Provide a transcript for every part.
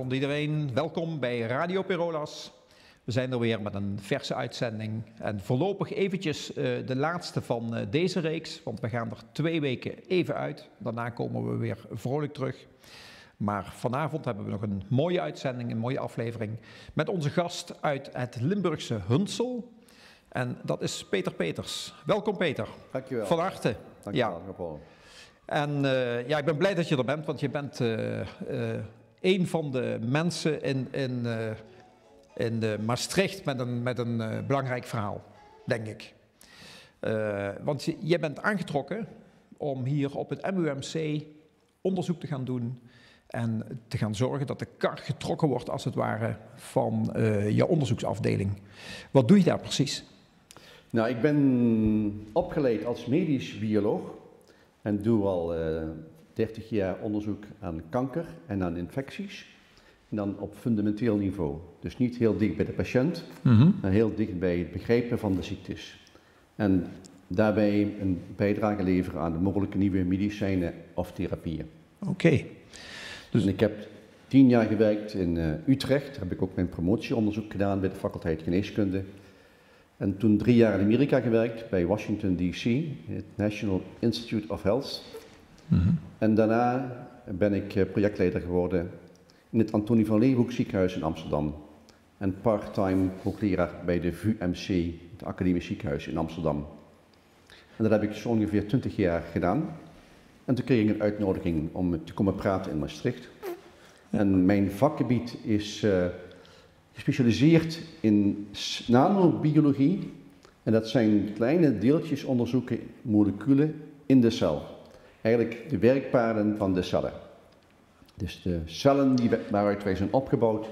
Goedenavond iedereen, welkom bij Radio Perolas. We zijn er weer met een verse uitzending en voorlopig eventjes de laatste van deze reeks, want we gaan er 2 weken even uit. Daarna komen we weer vrolijk terug. Maar vanavond hebben we nog een mooie uitzending, een mooie aflevering met onze gast uit het Limburgse Hunsel. En dat is Peter Peters. Welkom Peter. Dankjewel. Van harte. Dankjewel, Paul. En ik ben blij dat je er bent, want je bent een van de mensen in Maastricht met een belangrijk verhaal, denk ik. Want je bent aangetrokken om hier op het MUMC onderzoek te gaan doen en te gaan zorgen dat de kar getrokken wordt, als het ware, van je onderzoeksafdeling. Wat doe je daar precies? Nou, ik ben opgeleid als medisch bioloog en doe al 30 jaar onderzoek aan kanker en aan infecties. En dan op fundamenteel niveau. Dus niet heel dicht bij de patiënt, maar heel dicht bij het begrijpen van de ziektes. En daarbij een bijdrage leveren aan de mogelijke nieuwe medicijnen of therapieën. Oké. Dus ik heb 10 jaar gewerkt in Utrecht. Daar heb ik ook mijn promotieonderzoek gedaan bij de faculteit Geneeskunde. En toen 3 jaar in Amerika gewerkt bij Washington DC, het National Institute of Health. En daarna ben ik projectleider geworden in het Antonie van Leeuwenhoek ziekenhuis in Amsterdam. En part-time hoogleraar bij de VUMC, het academisch ziekenhuis in Amsterdam. En dat heb ik zo ongeveer 20 jaar gedaan. En toen kreeg ik een uitnodiging om te komen praten in Maastricht. En mijn vakgebied is gespecialiseerd in nanobiologie. En dat zijn kleine deeltjes onderzoeken, moleculen in de cel. Eigenlijk de werkpaden van de cellen. Dus de cellen waaruit wij zijn opgebouwd,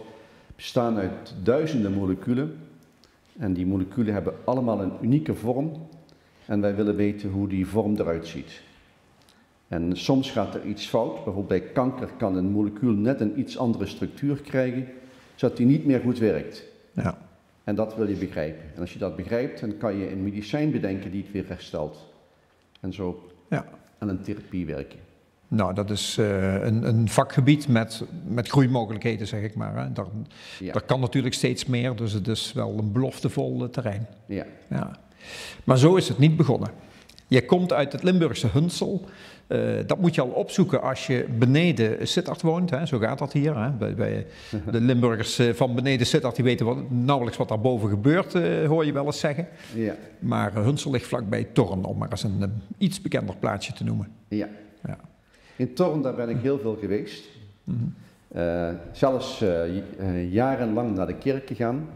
bestaan uit duizenden moleculen. En die moleculen hebben allemaal een unieke vorm. En wij willen weten hoe die vorm eruit ziet. En soms gaat er iets fout. Bijvoorbeeld bij kanker kan een molecuul net een iets andere structuur krijgen, zodat die niet meer goed werkt. Ja. En dat wil je begrijpen. En als je dat begrijpt, dan kan je een medicijn bedenken die het weer herstelt. En zo aan een therapie werken. Nou, dat is een vakgebied met groeimogelijkheden, zeg ik maar. Hè. Daar kan natuurlijk steeds meer, dus het is wel een beloftevol terrein. Ja. Maar zo is het niet begonnen. Je komt uit het Limburgse Hunsel. Dat moet je al opzoeken als je beneden Sittard woont. Hè. Zo gaat dat hier. Hè. Bij de Limburgers van beneden Sittard, die weten nauwelijks wat daarboven gebeurt, hoor je wel eens zeggen. Ja. Maar Hunsel ligt vlakbij Thorn, om maar eens een iets bekender plaatsje te noemen. Ja. In Thorn, daar ben ik heel veel geweest. Zelfs jarenlang naar de kerk gegaan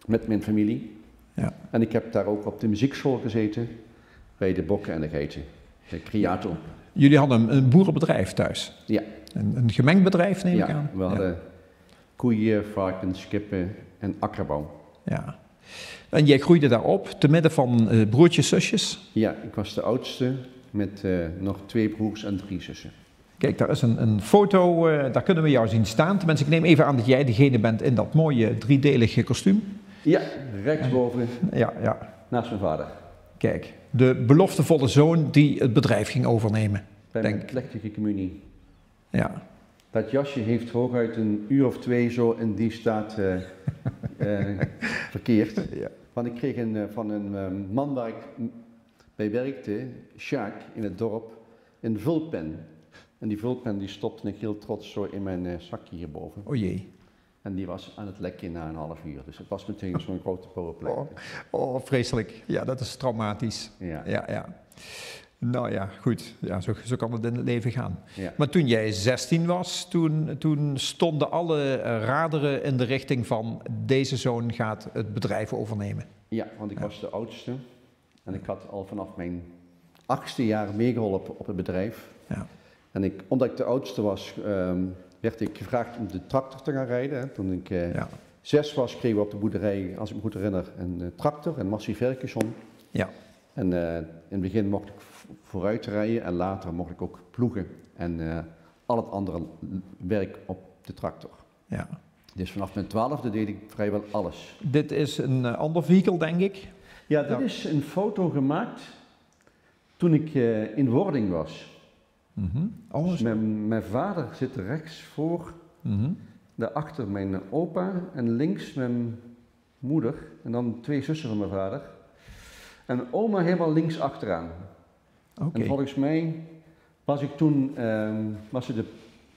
met mijn familie. Ja. En ik heb daar ook op de muziekschool gezeten, bij de bokken en de geiten, de Criato. Jullie hadden een boerenbedrijf thuis? Ja. Een gemengd bedrijf, neem ik aan? We hadden koeien, varkens, kippen en akkerbouw. Ja. En jij groeide daar op, te midden van broertjes, zusjes? Ja, ik was de oudste met nog 2 broers en 3 zussen. Kijk, daar is een foto, daar kunnen we jou zien staan. Tenminste, ik neem even aan dat jij degene bent in dat mooie 3-delige kostuum. Ja, rechtsboven, naast mijn vader. Kijk, de beloftevolle zoon die het bedrijf ging overnemen. Bij mijn plechtige communie. Ja. Dat jasje heeft hooguit een uur of 2 zo in die staat verkeerd. Ja. Want ik kreeg van een man waar ik bij werkte, Sjaak, in het dorp, een vulpen. En die vulpen die stopte ik heel trots zo in mijn zakje hierboven. O jee. En die was aan het lekken na een half uur. Dus het was meteen zo'n grote powerplay. Oh, vreselijk. Ja, dat is traumatisch. Ja. Nou ja, goed. Ja, zo kan het in het leven gaan. Ja. Maar toen jij 16 was, toen stonden alle raderen in de richting van deze zoon gaat het bedrijf overnemen. Ja, want ik was de oudste. En ik had al vanaf mijn 8e jaar meegeholpen op het bedrijf. Ja. En omdat ik de oudste was, werd ik gevraagd om de tractor te gaan rijden. Hè. Toen ik 6 was, kregen we op de boerderij, als ik me goed herinner, een tractor, een Massey Ferguson. Ja. En in het begin mocht ik vooruit rijden en later mocht ik ook ploegen en al het andere werk op de tractor. Ja. Dus vanaf mijn 12e deed ik vrijwel alles. Dit is een ander vehikel, denk ik? Ja, dit is een foto gemaakt toen ik in wording was. Dus mijn vader zit rechts voor daarachter mijn opa en links mijn moeder en dan 2 zussen van mijn vader. En oma helemaal links achteraan. Oké. En volgens mij was ik toen,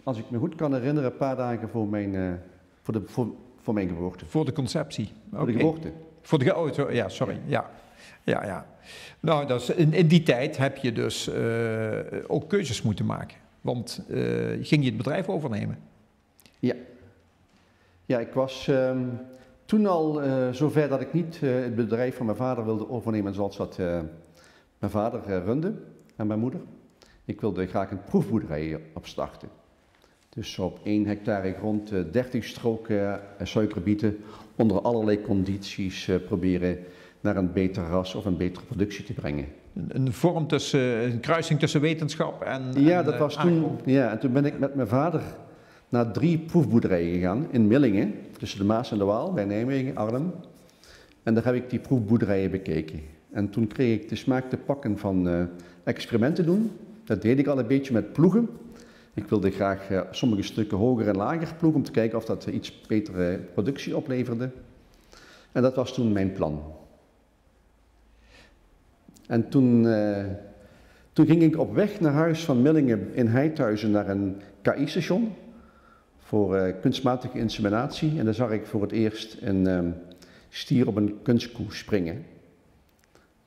als ik me goed kan herinneren, een paar dagen voor mijn geboorte. Voor de conceptie. Voor de geboorte. Voor de ja, sorry. Ja. Nou, in die tijd heb je dus ook keuzes moeten maken. Want ging je het bedrijf overnemen? Ja. Ja, ik was toen al zover dat ik niet het bedrijf van mijn vader wilde overnemen zoals dat mijn vader runde en mijn moeder. Ik wilde graag een proefboerderij opstarten. Dus op 1 hectare grond 30 stroken suikerbieten onder allerlei condities proberen naar een beter ras of een betere productie te brengen. Een kruising tussen wetenschap en ja, dat was toen. Ja, en toen ben ik met mijn vader naar 3 proefboerderijen gegaan in Millingen, tussen de Maas en de Waal, bij Nijmegen, Arnhem. En daar heb ik die proefboerderijen bekeken. En toen kreeg ik de smaak te pakken van experimenten doen. Dat deed ik al een beetje met ploegen. Ik wilde graag sommige stukken hoger en lager ploegen om te kijken of dat iets betere productie opleverde. En dat was toen mijn plan. En toen ging ik op weg naar huis van Millingen in Heidhuizen naar een KI-station voor kunstmatige inseminatie. En daar zag ik voor het eerst een stier op een kunstkoe springen.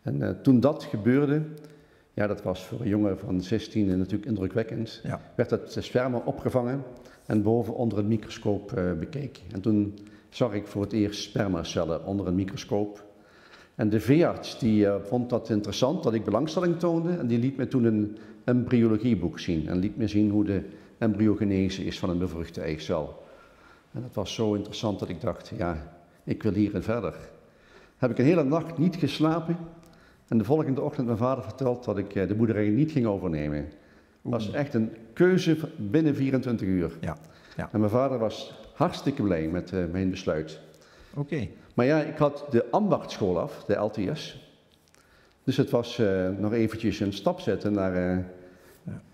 En toen dat gebeurde, ja, dat was voor een jongen van 16 natuurlijk indrukwekkend, ja. Werd het sperma opgevangen en boven onder een microscoop bekeken. En toen zag ik voor het eerst spermacellen onder een microscoop. En de veearts die vond dat interessant, dat ik belangstelling toonde. En die liet me toen een embryologieboek zien. En liet me zien hoe de embryogenese is van een bevruchte eicel. En dat was zo interessant dat ik dacht, ja, ik wil hierin verder. Heb ik een hele nacht niet geslapen. En de volgende ochtend mijn vader verteld dat ik de boerderij niet ging overnemen. Het was echt een keuze binnen 24 uur. Ja. En mijn vader was hartstikke blij met mijn besluit. Oké. Maar ja, ik had de ambachtschool af, de LTS. Dus het was nog eventjes een stap zetten naar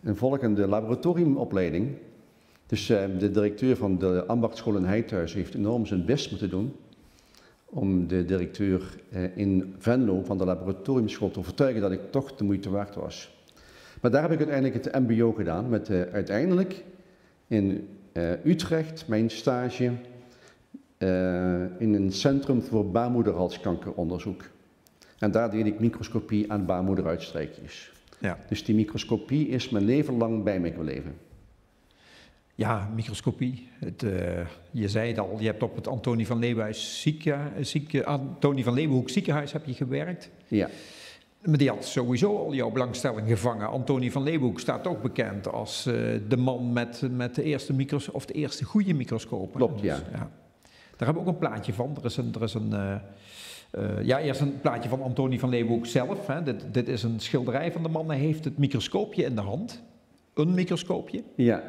een volgende laboratoriumopleiding. Dus de directeur van de ambachtschool in Heidhuizen heeft enorm zijn best moeten doen om de directeur in Venlo van de laboratoriumschool te overtuigen dat ik toch de moeite waard was. Maar daar heb ik uiteindelijk het mbo gedaan met uiteindelijk in Utrecht mijn stage in een centrum voor baarmoederhalskankeronderzoek. En daar deed ik microscopie aan baarmoederuitstrijkjes. Ja. Dus die microscopie is mijn leven lang bij me gebleven. Ja, microscopie. Je zei het al, je hebt op het Antonie van Leeuwenhoek ziekenhuis heb je gewerkt. Ja. Maar die had sowieso al jouw belangstelling gevangen. Antonie van Leeuwenhoek staat ook bekend als de man met de eerste goede microscoop. Klopt, ja. Dus, ja. Daar hebben we ook een plaatje van. Eerst een plaatje van Antonie van Leeuwenhoek zelf. Hè. Dit is een schilderij van de man. Hij heeft het microscoopje in de hand. Een microscoopje. Ja.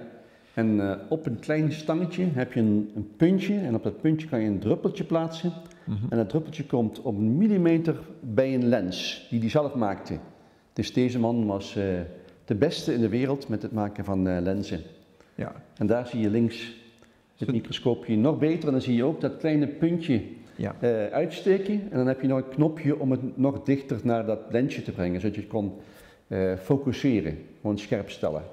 En op een klein stangetje heb je een puntje. En op dat puntje kan je een druppeltje plaatsen. En dat druppeltje komt op 1 millimeter bij een lens die hij zelf maakte. Dus deze man was de beste in de wereld met het maken van lenzen. Ja. En daar zie je links het microscoopje nog beter. En dan zie je ook dat kleine puntje uitsteken. En dan heb je nog een knopje om het nog dichter naar dat lensje te brengen. Zodat je het kon focuseren, gewoon scherp stellen.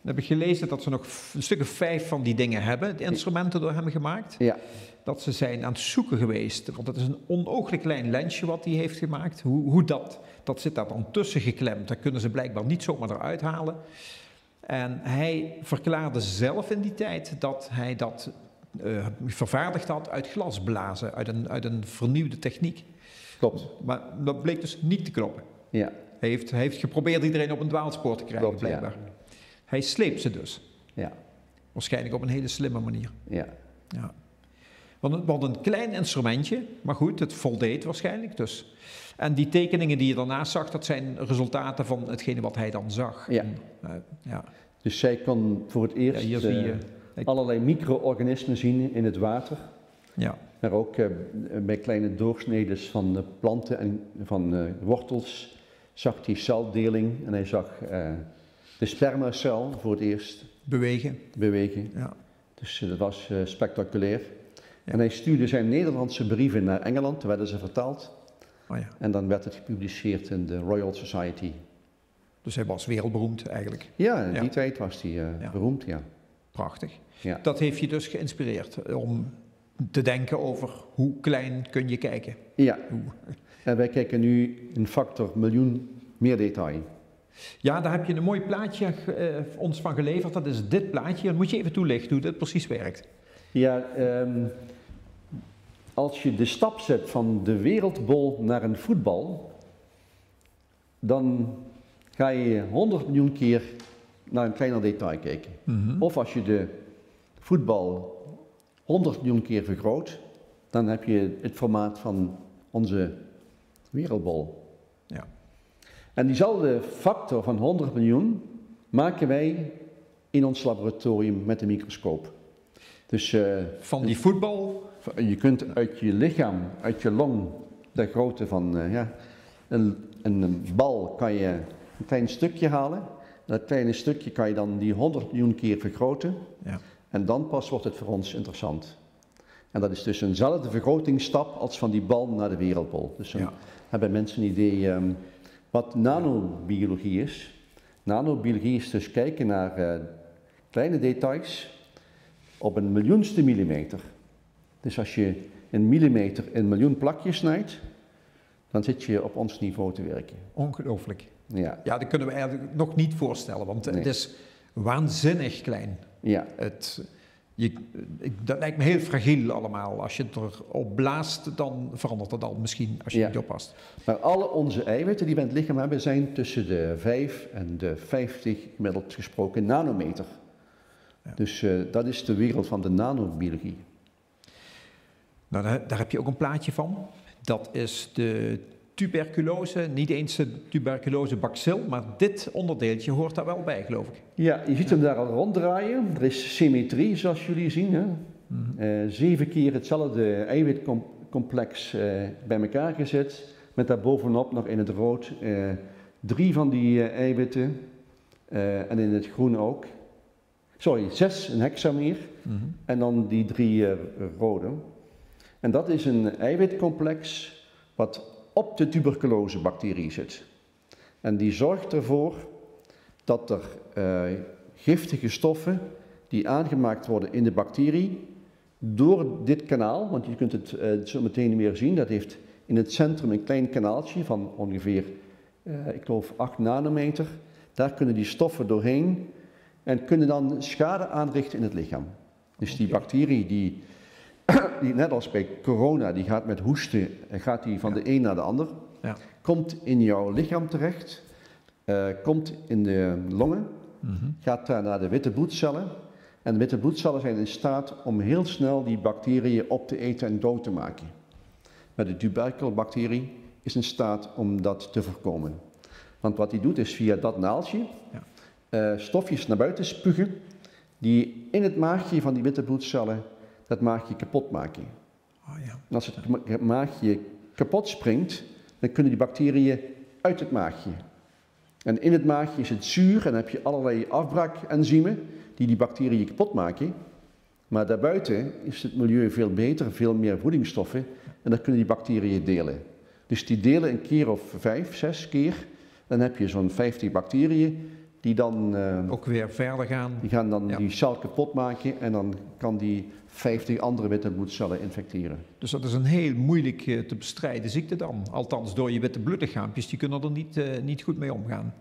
Dan heb ik gelezen dat ze nog een stuk of 5 van die dingen hebben, de instrumenten door hem gemaakt. Ja. Dat ze zijn aan het zoeken geweest, want het is een onooglijk klein lensje wat hij heeft gemaakt. Dat zit daar dan tussen geklemd, dat kunnen ze blijkbaar niet zomaar eruit halen. En hij verklaarde zelf in die tijd dat hij dat vervaardigd had uit glasblazen, uit een vernieuwde techniek. Klopt. Maar dat bleek dus niet te kloppen. Ja. Hij heeft geprobeerd iedereen op een dwaalspoor te krijgen, Klopt, blijkbaar. Ja. Hij sleept ze dus. Ja. Waarschijnlijk op een hele slimme manier. Ja. Ja. Want een klein instrumentje, maar goed, het voldeed waarschijnlijk dus. En die tekeningen die je daarnaast zag, dat zijn resultaten van hetgene wat hij dan zag. Ja. Ja. Dus zij kon voor het eerst hier zie je, allerlei micro-organismen zien in het water. Ja. Maar ook bij kleine doorsneden van planten en van wortels zag hij celdeling en hij zag de spermacel voor het eerst bewegen. bewegen. Ja. Dus dat was spectaculair. Ja. En hij stuurde zijn Nederlandse brieven naar Engeland, toen werden ze vertaald. Oh ja. En dan werd het gepubliceerd in de Royal Society. Dus hij was wereldberoemd eigenlijk. Ja, in die tijd was hij beroemd, ja. Prachtig. Ja. Dat heeft je dus geïnspireerd om te denken over hoe klein kun je kijken. Ja, en wij kijken nu een factor miljoen meer detail. Ja, daar heb je een mooi plaatje ons van geleverd. Dat is dit plaatje. Dan moet je even toelichten hoe dit precies werkt. Ja, als je de stap zet van de wereldbol naar een voetbal, dan ga je 100 miljoen keer naar een kleiner detail kijken. Of als je de voetbal 100 miljoen keer vergroot, dan heb je het formaat van onze wereldbol. Ja. En diezelfde factor van 100 miljoen maken wij in ons laboratorium met een microscoop. Dus Van die voetbal. je kunt uit je lichaam, uit je long, de grootte van een bal, kan je een klein stukje halen. Dat kleine stukje kan je dan die 100 miljoen keer vergroten. Ja. En dan pas wordt het voor ons interessant. En dat is dus eenzelfde vergrotingsstap als van die bal naar de wereldbol. Dus dan hebben mensen een idee wat nanobiologie is. Nanobiologie is dus kijken naar kleine details op een miljoenste millimeter. Dus als je een millimeter in een miljoen plakjes snijdt, dan zit je op ons niveau te werken. Ongelooflijk. Ja, Ja, dat kunnen we eigenlijk nog niet voorstellen, want het is waanzinnig klein. ja. Dat lijkt me heel fragiel allemaal. Als je het erop blaast, dan verandert het al misschien als je niet oppast. Maar alle onze eiwitten die we in het lichaam hebben, zijn tussen de 5 en de 50 gemiddeld gesproken nanometer. Ja. Dus dat is de wereld van de nanobiologie. Nou, daar heb je ook een plaatje van. Dat is de tuberculose, niet eens de tuberculose bacil, maar dit onderdeeltje hoort daar wel bij, geloof ik. Ja, je ziet hem daar al ronddraaien. Er is symmetrie, zoals jullie zien. Hè? 7 keer hetzelfde eiwitcomplex bij elkaar gezet, met daarbovenop nog in het rood 3 van die eiwitten en in het groen ook. Sorry, 6 een hexamer en dan die 3 rode. En dat is een eiwitcomplex wat op de tuberculosebacterie zit. En die zorgt ervoor dat er giftige stoffen die aangemaakt worden in de bacterie door dit kanaal, want je kunt het zo meteen weer zien, dat heeft in het centrum een klein kanaaltje van ongeveer, ik geloof 8 nanometer. Daar kunnen die stoffen doorheen en kunnen dan schade aanrichten in het lichaam. Dus die bacterie die net als bij corona, die gaat met hoesten en gaat die van de een naar de ander, komt in jouw lichaam terecht, komt in de longen, gaat daar naar de witte bloedcellen. En de witte bloedcellen zijn in staat om heel snel die bacteriën op te eten en dood te maken. Maar de tuberculobacterie is in staat om dat te voorkomen. Want wat die doet is via dat naaldje stofjes naar buiten spugen die in het maagje van die witte bloedcellen dat maagje kapot maken. Oh, ja. En als het maagje kapot springt, dan kunnen die bacteriën uit het maagje. En in het maagje is het zuur en dan heb je allerlei afbraakenzymen die bacteriën kapot maken. Maar daarbuiten is het milieu veel beter, veel meer voedingsstoffen en dan kunnen die bacteriën delen. Dus die delen een keer of 5, 6 keer. Dan heb je zo'n 50 bacteriën die dan ook weer verder gaan. Die gaan dan die cel kapot maken en dan kan die 50 andere witte bloedcellen infecteren. Dus dat is een heel moeilijk te bestrijden ziekte dan. Althans, door je witte bloedlichaampjes, die kunnen er niet goed mee omgaan.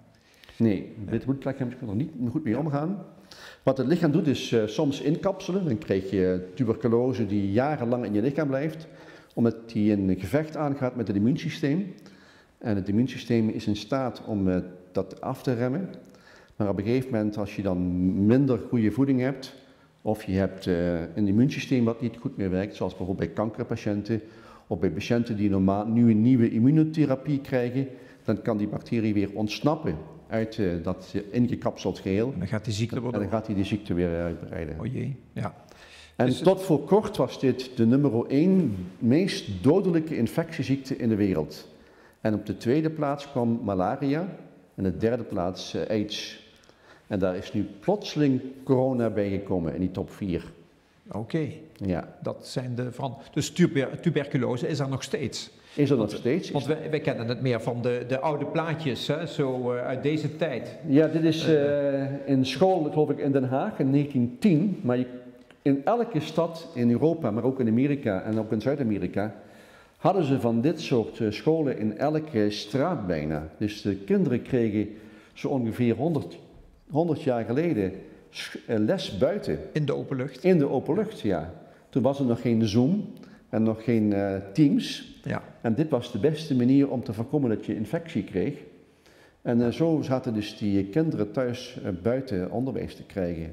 Nee, witte bloedlichaampjes kunnen er niet goed mee omgaan. Wat het lichaam doet is soms inkapselen. Dan krijg je tuberculose die jarenlang in je lichaam blijft, omdat die een gevecht aangaat met het immuunsysteem. En het immuunsysteem is in staat om dat af te remmen. Maar op een gegeven moment, als je dan minder goede voeding hebt, of je hebt een immuunsysteem wat niet goed meer werkt, zoals bijvoorbeeld bij kankerpatiënten, of bij patiënten die nu een nieuwe immunotherapie krijgen, dan kan die bacterie weer ontsnappen uit dat ingekapseld geheel. En dan gaat die ziekte En dan gaat die de ziekte weer uitbreiden. O jee, ja. En Dus tot voor kort was dit de nummer 1 meest dodelijke infectieziekte in de wereld. En op de tweede plaats kwam malaria en op de derde plaats AIDS. En daar is nu plotseling corona bijgekomen in die top 4. Oké. Ja. Dat zijn dus tuberculose is er nog steeds. Is er nog steeds? Want wij kennen het meer van de oude plaatjes, hè, zo uit deze tijd. Ja, dit is in school, geloof ik, in Den Haag in 1910. Maar in elke stad in Europa, maar ook in Amerika en ook in Zuid-Amerika, hadden ze van dit soort scholen in elke straat bijna. Dus de kinderen kregen zo ongeveer 100 jaar geleden les buiten. In de open lucht? In de open lucht, ja. Toen was er nog geen Zoom en nog geen Teams. Ja. En dit was de beste manier om te voorkomen dat je infectie kreeg. En zo zaten dus die kinderen thuis buiten onderwijs te krijgen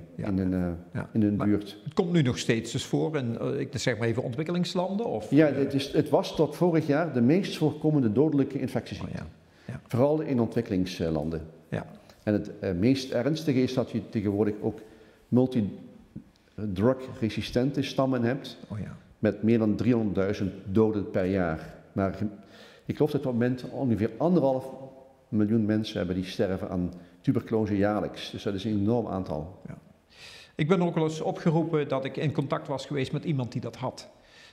in hun buurt. Het komt nu nog steeds dus voor in, ik zeg maar even, ontwikkelingslanden? Of? Ja, het was tot vorig jaar de meest voorkomende dodelijke infectieziekte. Oh, ja. Ja. Vooral in ontwikkelingslanden. Ja. En het meest ernstige is dat je tegenwoordig ook multidrug-resistente stammen hebt. Oh, ja. Met meer dan 300.000 doden per jaar. Maar ik geloof dat op het moment ongeveer 1,5 miljoen mensen hebben die sterven aan tuberculose jaarlijks. Dus dat is een enorm aantal. Ja. Ik ben ook wel eens opgeroepen dat ik in contact was geweest met iemand die dat had.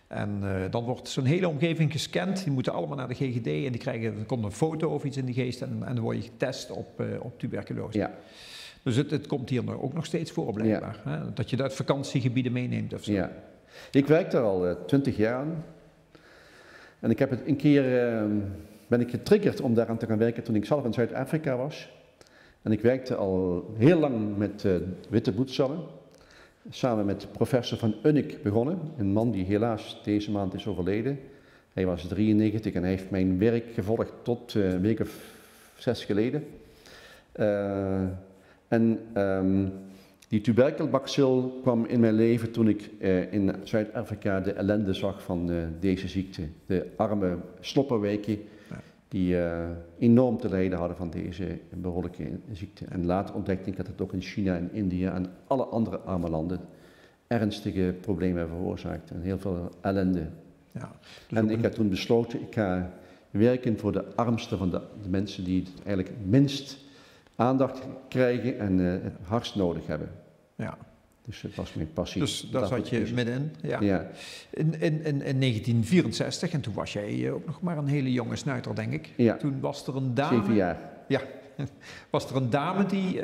En dan wordt zo'n hele omgeving gescand. Die moeten allemaal naar de GGD en er komt een foto of iets in de geest en dan word je getest op tuberculose. Ja. Dus het komt hier ook nog steeds voor, blijkbaar. Ja. Hè? Dat je dat uit vakantiegebieden meeneemt of zo. Ja. Ik werk daar al 20 jaar aan. En ik heb het een keer, ben ik getriggerd om daaraan te gaan werken toen ik zelf in Zuid-Afrika was. En ik werkte al heel lang met witte bloedcellen. Samen met professor Van Unnik begonnen. Een man die helaas deze maand is overleden. Hij was 93 en hij heeft mijn werk gevolgd tot een week of 6 geleden. Die tuberkelbacil kwam in mijn leven toen ik in Zuid-Afrika de ellende zag van deze ziekte. De arme sloppenwijken die enorm te lijden hadden van deze behoorlijke ziekte. En later ontdekte ik dat het ook in China en India en alle andere arme landen ernstige problemen heeft veroorzaakt en heel veel ellende. Ja, dus en ik heb toen besloten, ik ga werken voor de armste van de mensen die het eigenlijk minst aandacht krijgen en het hardst nodig hebben. Ja. Dus dat was mijn passie. Dus daar zat je middenin. Ja. Ja. In 1964, en toen was jij ook nog maar een hele jonge snuiter, denk ik. Ja. Toen was er een dame... 7 jaar. Ja. Was er een dame die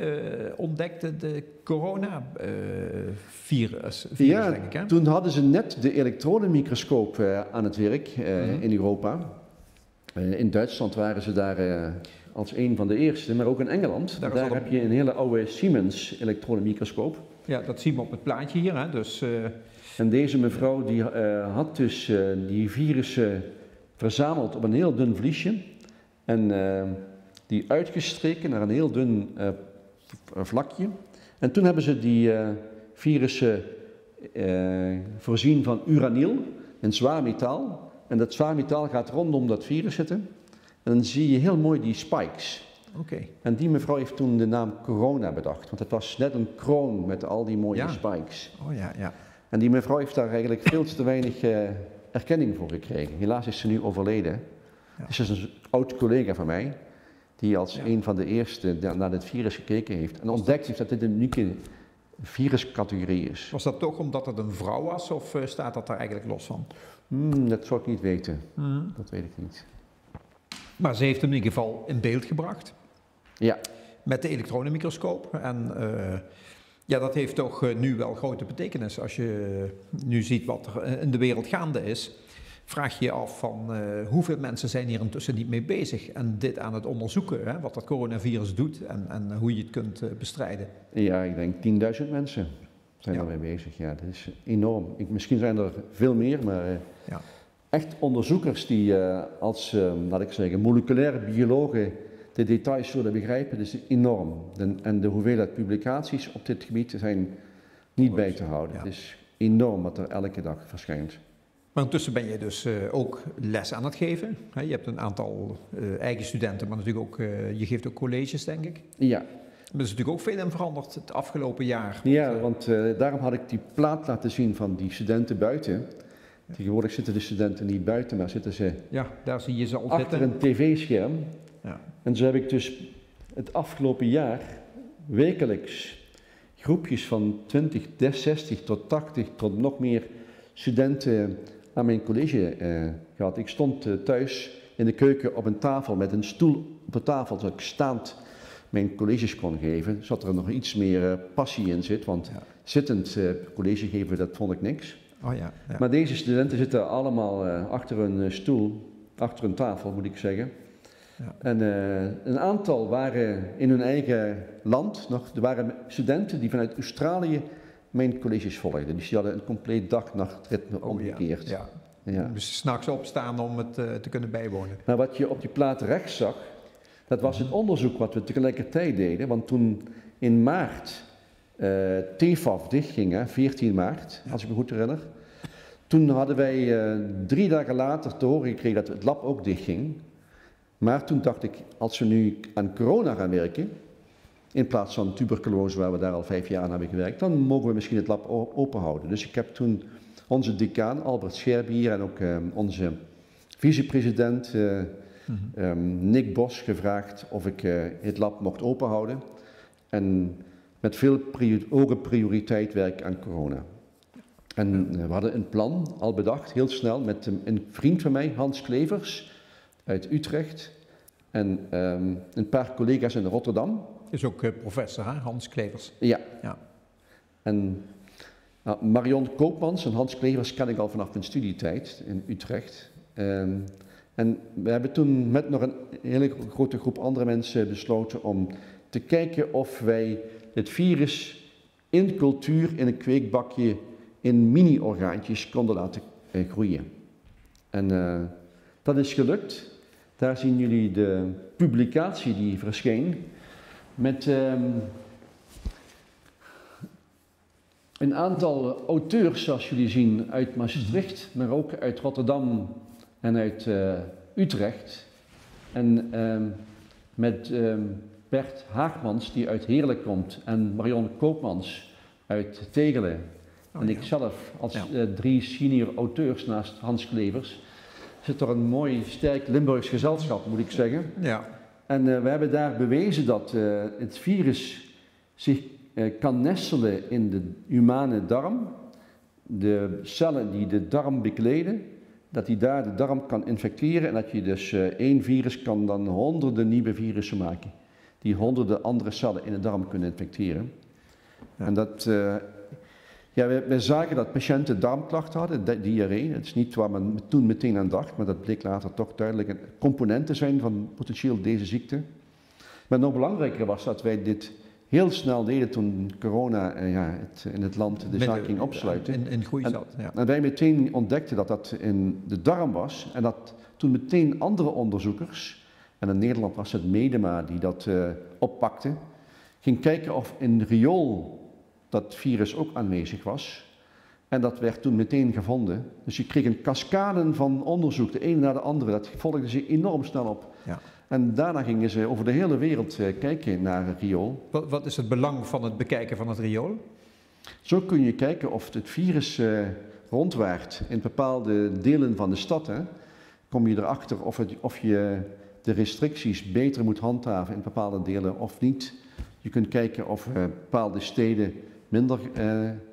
ontdekte de coronavirus, denk ik, hè? Toen hadden ze net de elektronenmicroscoop aan het werk in Europa. In Duitsland waren ze daar als een van de eerste, maar ook in Engeland. Daar heb je een hele oude Siemens elektronenmicroscoop. Ja, dat zien we op het plaatje hier. Hè? Dus, En deze mevrouw die had dus die virussen verzameld op een heel dun vliesje. En die uitgestreken naar een heel dun vlakje. En toen hebben ze die virussen voorzien van uraniel, een zwaar metaal. En dat zwaar metaal gaat rondom dat virus zitten. En dan zie je heel mooi die spikes. Okay. En die mevrouw heeft toen de naam corona bedacht. Want het was net een kroon met al die mooie spikes. Oh ja, ja. En die mevrouw heeft daar eigenlijk veel te weinig erkenning voor gekregen. Helaas is ze nu overleden. Ja. Dus is een oud collega van mij. Die als een van de eerste naar dit virus gekeken heeft. En ontdekt heeft dat dit een unieke viruscategorie is. Was dat toch omdat het een vrouw was of staat dat daar eigenlijk los van? Dat zou ik niet weten. Dat weet ik niet. Maar ze heeft hem in ieder geval in beeld gebracht. Ja. Met de elektronenmicroscoop. En ja, dat heeft toch nu wel grote betekenis. Als je nu ziet wat er in de wereld gaande is, vraag je je af van hoeveel mensen zijn hier intussen niet mee bezig. En dit aan het onderzoeken, hè, wat dat coronavirus doet en hoe je het kunt bestrijden. Ja, ik denk 10.000 mensen zijn ermee bezig. Ja, dat is enorm. Misschien zijn er veel meer, maar echt onderzoekers die als, laat ik zeggen, moleculaire biologen de details zullen begrijpen, dat is enorm. En de hoeveelheid publicaties op dit gebied zijn niet bij te houden. Het is enorm wat er elke dag verschijnt. Maar intussen ben je dus ook les aan het geven. Je hebt een aantal eigen studenten, maar natuurlijk ook, je geeft ook colleges, denk ik. Ja. Er is natuurlijk ook veel in veranderd het afgelopen jaar. Ja, want daarom had ik die plaat laten zien van die studenten buiten. Tegenwoordig zitten de studenten niet buiten, maar zitten ze daar zie je ze al achter een tv-scherm. Ja. En zo heb ik dus het afgelopen jaar wekelijks groepjes van 20, 60 tot 80 tot nog meer studenten aan mijn college gehad. Ik stond thuis in de keuken op een tafel met een stoel op de tafel, zodat ik staand mijn colleges kon geven. Zodat er nog iets meer passie in zit, want zittend college geven, dat vond ik niks. Oh ja, ja. Maar deze studenten zitten allemaal achter een stoel, achter een tafel moet ik zeggen. Ja. En een aantal waren in hun eigen land er waren studenten die vanuit Australië mijn colleges volgden. Dus die hadden een compleet dag-nachtritme omgekeerd. Ja. Ja. Dus 's nachts opstaan om het te kunnen bijwonen. Maar wat je op die plaat rechts zag, dat was het onderzoek wat we tegelijkertijd deden. Want toen in maart TFAF dichtging, 14 maart, als ik me goed herinner. Toen hadden wij 3 dagen later te horen gekregen dat het lab ook dichtging. Maar toen dacht ik, als we nu aan corona gaan werken, in plaats van tuberculose waar we daar al 5 jaar aan hebben gewerkt, dan mogen we misschien het lab open houden. Dus ik heb toen onze decaan Albert Scherbier en ook onze vicepresident Nick Bos gevraagd of ik het lab mocht openhouden. En met veel hoge prioriteit werk aan corona. En we hadden een plan al bedacht, heel snel, met een vriend van mij, Hans Klevers, uit Utrecht. En een paar collega's in Rotterdam. Is ook professor, hè? Hans Klevers. Ja. En Marion Koopmans en Hans Klevers ken ik al vanaf mijn studietijd in Utrecht. En we hebben toen met nog een hele grote groep andere mensen besloten om te kijken of wij het virus in cultuur in een kweekbakje in mini-orgaantjes konden laten groeien. En dat is gelukt. Daar zien jullie de publicatie die verscheen met een aantal auteurs, zoals jullie zien, uit Maastricht, maar ook uit Rotterdam en uit Utrecht. En met Bert Haagmans, die uit Heerlen komt, en Marion Koopmans uit Tegelen. En ik zelf als 3 senior auteurs naast Hans Klevers. Zit er een mooi, sterk Limburgs gezelschap, moet ik zeggen. Ja. En we hebben daar bewezen dat het virus zich kan nestelen in de humane darm. De cellen die de darm bekleden, dat die daar de darm kan infecteren. En dat je dus 1 virus kan dan honderden nieuwe virussen maken. Die honderden andere cellen in de darm kunnen infecteren. Ja. En dat... we zagen dat patiënten darmklachten hadden, diarree. Dat is niet waar men toen meteen aan dacht, maar dat bleek later toch duidelijk een component te zijn van potentieel deze ziekte. Maar nog belangrijker was dat wij dit heel snel deden toen corona in het land de zaak ging opsluiten. In groei zat. En wij meteen ontdekten dat dat in de darm was en dat toen meteen andere onderzoekers, en in Nederland was het Medema die dat oppakte, ging kijken of in riool dat virus ook aanwezig was. En dat werd toen meteen gevonden. Dus je kreeg een cascade van onderzoek, de ene na de andere. Dat volgde zich enorm snel op. Ja. En daarna gingen ze over de hele wereld kijken naar het riool. Wat is het belang van het bekijken van het riool? Zo kun je kijken of het virus rondwaart in bepaalde delen van de stad. Hè. Kom je erachter of je de restricties beter moet handhaven in bepaalde delen of niet. Je kunt kijken of bepaalde steden minder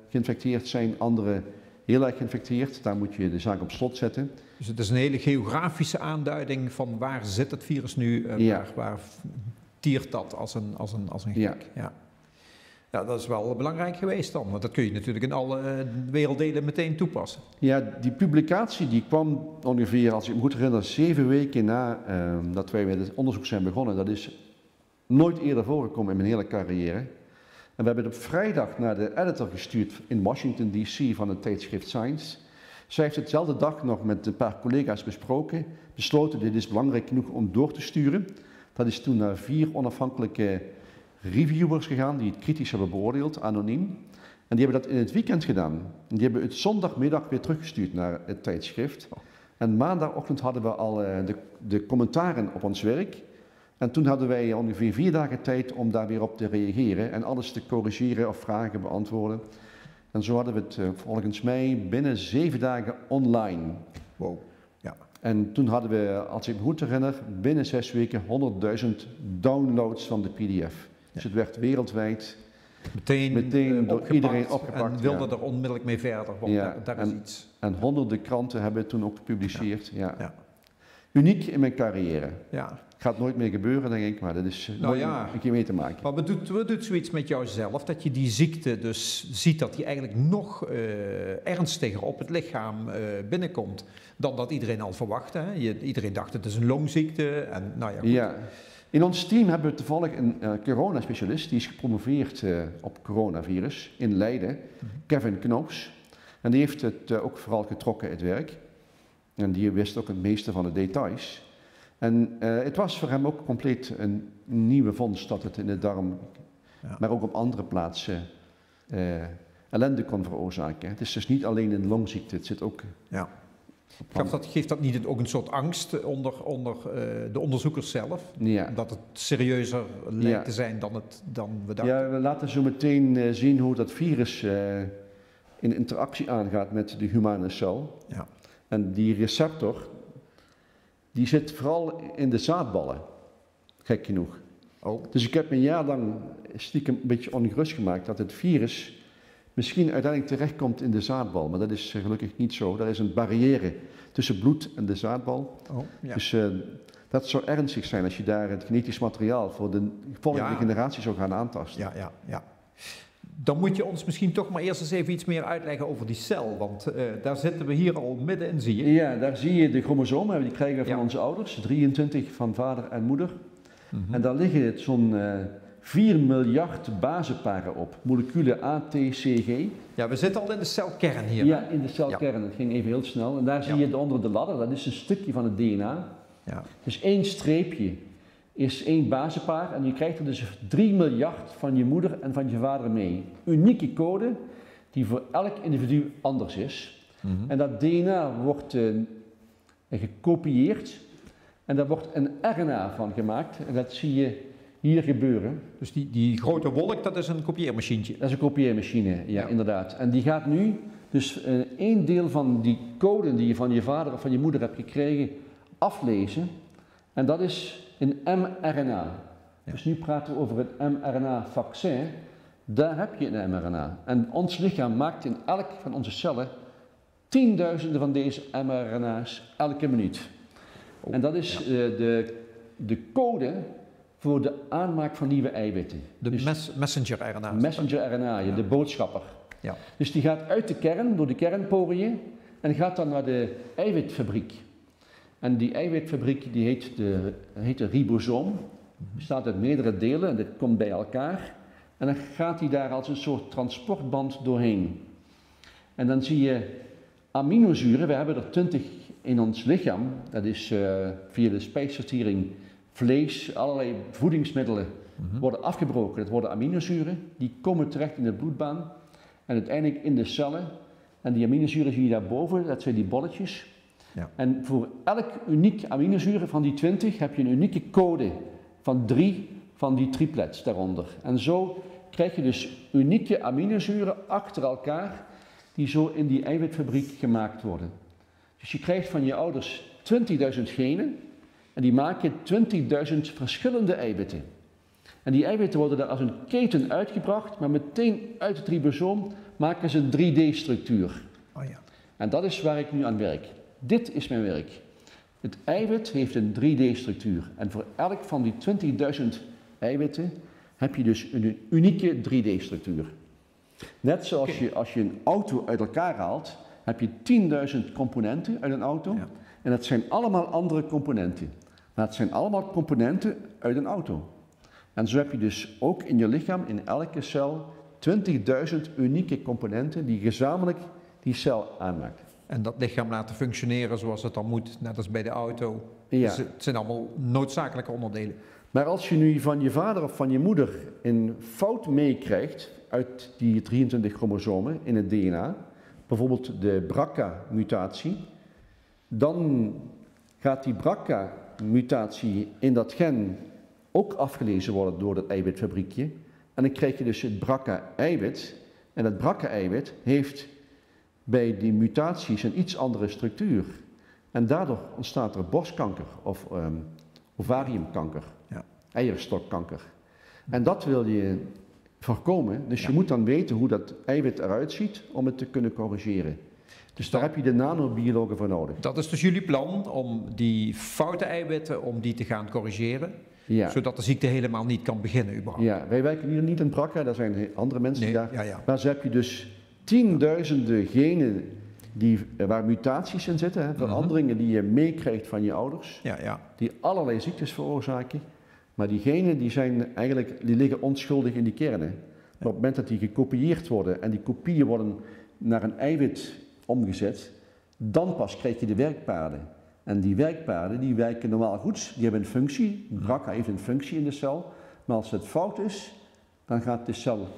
geïnfecteerd zijn, andere heel erg geïnfecteerd. Daar moet je de zaak op slot zetten. Dus het is een hele geografische aanduiding van waar zit het virus nu, waar tiert dat als een gek. Ja. Ja, dat is wel belangrijk geweest dan, want dat kun je natuurlijk in alle werelddelen meteen toepassen. Ja, die publicatie die kwam ongeveer, als ik me goed herinner, 7 weken na dat wij met het onderzoek zijn begonnen. Dat is nooit eerder voorgekomen in mijn hele carrière. En we hebben het op vrijdag naar de editor gestuurd in Washington D.C. van het tijdschrift Science. Zij heeft hetzelfde dag nog met een paar collega's besloten dit is belangrijk genoeg om door te sturen. Dat is toen naar 4 onafhankelijke reviewers gegaan die het kritisch hebben beoordeeld, anoniem. En die hebben dat in het weekend gedaan. En die hebben het zondagmiddag weer teruggestuurd naar het tijdschrift. En maandagochtend hadden we al de commentaren op ons werk. En toen hadden wij ongeveer 4 dagen tijd om daar weer op te reageren en alles te corrigeren of vragen beantwoorden. En zo hadden we het volgens mij binnen 7 dagen online. Wow. Ja. En toen hadden we, als ik me goed herinner, binnen 6 weken 100.000 downloads van de PDF. Dus het werd wereldwijd meteen door iedereen opgepakt. En wilde er onmiddellijk mee verder, want daar is iets. En honderden kranten hebben het toen ook gepubliceerd. Ja. Ja. Uniek in mijn carrière. Ja. Gaat nooit meer gebeuren, denk ik, maar dat is nooit een keer mee te maken. Maar wat doet zoiets met jouzelf, dat je die ziekte dus ziet dat die eigenlijk nog ernstiger op het lichaam binnenkomt dan dat iedereen al verwachtte. Hè? Iedereen dacht het is een longziekte. En, nou ja, goed. Ja. In ons team hebben we toevallig een coronaspecialist, die is gepromoveerd op coronavirus in Leiden, Kevin Knops. En die heeft het ook vooral getrokken, het werk. En die wist ook het meeste van de details. En het was voor hem ook compleet een nieuwe vondst dat het in de darm, maar ook op andere plaatsen ellende kon veroorzaken. Het is dus niet alleen een longziekte, het zit ook... Ja. Geeft dat niet ook een soort angst onder de onderzoekers zelf? Ja. Dat het serieuzer lijkt te zijn dan we dachten? Ja, we laten zo meteen zien hoe dat virus in interactie aangaat met de humane cel. Ja. En die receptor, die zit vooral in de zaadballen, gek genoeg. Oh. Dus ik heb een jaar lang stiekem een beetje ongerust gemaakt dat het virus misschien uiteindelijk terechtkomt in de zaadbal. Maar dat is gelukkig niet zo. Er is een barrière tussen bloed en de zaadbal. Oh, ja. Dus dat zou ernstig zijn als je daar het genetisch materiaal voor de volgende generatie zou gaan aantasten. Ja. Dan moet je ons misschien toch maar eerst eens even iets meer uitleggen over die cel. Want daar zitten we hier al middenin, zie je. Ja, daar zie je de chromosomen. Die krijgen we van onze ouders. 23 van vader en moeder. En daar liggen zo'n 4 miljard basenparen op. Moleculen A, T, C, G. Ja, we zitten al in de celkern hier. Ja, in de celkern. Het ging even heel snel. En daar zie je onder de ladder, dat is een stukje van het DNA. Ja. Dus 1 streepje is 1 basenpaar en je krijgt er dus 3 miljard van je moeder en van je vader mee. Unieke code die voor elk individu anders is. En dat DNA wordt gekopieerd en daar wordt een RNA van gemaakt en dat zie je hier gebeuren. Dus die grote wolk, dat is een kopieermachientje? Dat is een kopieermachine, ja, inderdaad. En die gaat nu dus 1 deel van die code die je van je vader of van je moeder hebt gekregen aflezen. En dat is een mRNA. Ja. Dus nu praten we over het mRNA-vaccin. Daar heb je een mRNA. En ons lichaam maakt in elk van onze cellen 10.000 van deze mRNA's elke minuut. En dat is de code voor de aanmaak van nieuwe eiwitten. De messenger-RNA. Messenger-RNA, de boodschapper. Ja. Dus die gaat uit de kern, door de kernporiën, en gaat dan naar de eiwitfabriek. En die eiwitfabriek die heet de ribosoom. Bestaat uit meerdere delen en dit komt bij elkaar. En dan gaat die daar als een soort transportband doorheen. En dan zie je aminozuren, we hebben er 20 in ons lichaam. Dat is via de spijsvertering vlees, allerlei voedingsmiddelen worden afgebroken. Dat worden aminozuren, die komen terecht in de bloedbaan en uiteindelijk in de cellen. En die aminozuren zie je daarboven, dat zijn die bolletjes. Ja. En voor elk uniek aminozuur van die 20 heb je een unieke code van 3 van die triplets daaronder. En zo krijg je dus unieke aminozuren achter elkaar die zo in die eiwitfabriek gemaakt worden. Dus je krijgt van je ouders 20.000 genen en die maken 20.000 verschillende eiwitten. En die eiwitten worden dan als een keten uitgebracht, maar meteen uit het ribosoom maken ze een 3D-structuur. Oh ja. En dat is waar ik nu aan werk. Dit is mijn werk. Het eiwit heeft een 3D-structuur. En voor elk van die 20.000 eiwitten heb je dus een unieke 3D-structuur. Net zoals als je een auto uit elkaar haalt, heb je 10.000 componenten uit een auto. Ja. En dat zijn allemaal andere componenten. Maar het zijn allemaal componenten uit een auto. En zo heb je dus ook in je lichaam, in elke cel, 20.000 unieke componenten die gezamenlijk die cel aanmaken. En dat lichaam laten functioneren zoals het dan moet, net als bij de auto. Ja. Dus het zijn allemaal noodzakelijke onderdelen. Maar als je nu van je vader of van je moeder een fout meekrijgt uit die 23 chromosomen in het DNA, bijvoorbeeld de BRCA-mutatie, dan gaat die BRCA-mutatie in dat gen ook afgelezen worden door dat eiwitfabriekje. En dan krijg je dus het BRCA-eiwit. En dat BRCA-eiwit heeft bij die mutaties een iets andere structuur. En daardoor ontstaat er borstkanker of ovariumkanker, eierstokkanker. En dat wil je voorkomen. Dus je moet dan weten hoe dat eiwit eruit ziet om het te kunnen corrigeren. Dus daar heb je de nanobiologen voor nodig. Dat is dus jullie plan om die foute eiwitten om die te gaan corrigeren, zodat de ziekte helemaal niet kan beginnen überhaupt. Ja, wij werken hier niet in Brakka, daar zijn andere mensen die daar. Ja. Maar zo heb je dus tienduizenden genen waar mutaties in zitten, hè, veranderingen die je meekrijgt van je ouders, die allerlei ziektes veroorzaken. Maar die genen die liggen onschuldig in die kernen. Maar op het moment dat die gekopieerd worden en die kopieën worden naar een eiwit omgezet, dan pas krijg je de werkpaden. En die werkpaden die werken normaal goed, die hebben een functie. BRCA heeft een functie in de cel, maar als het fout is, dan gaat de cel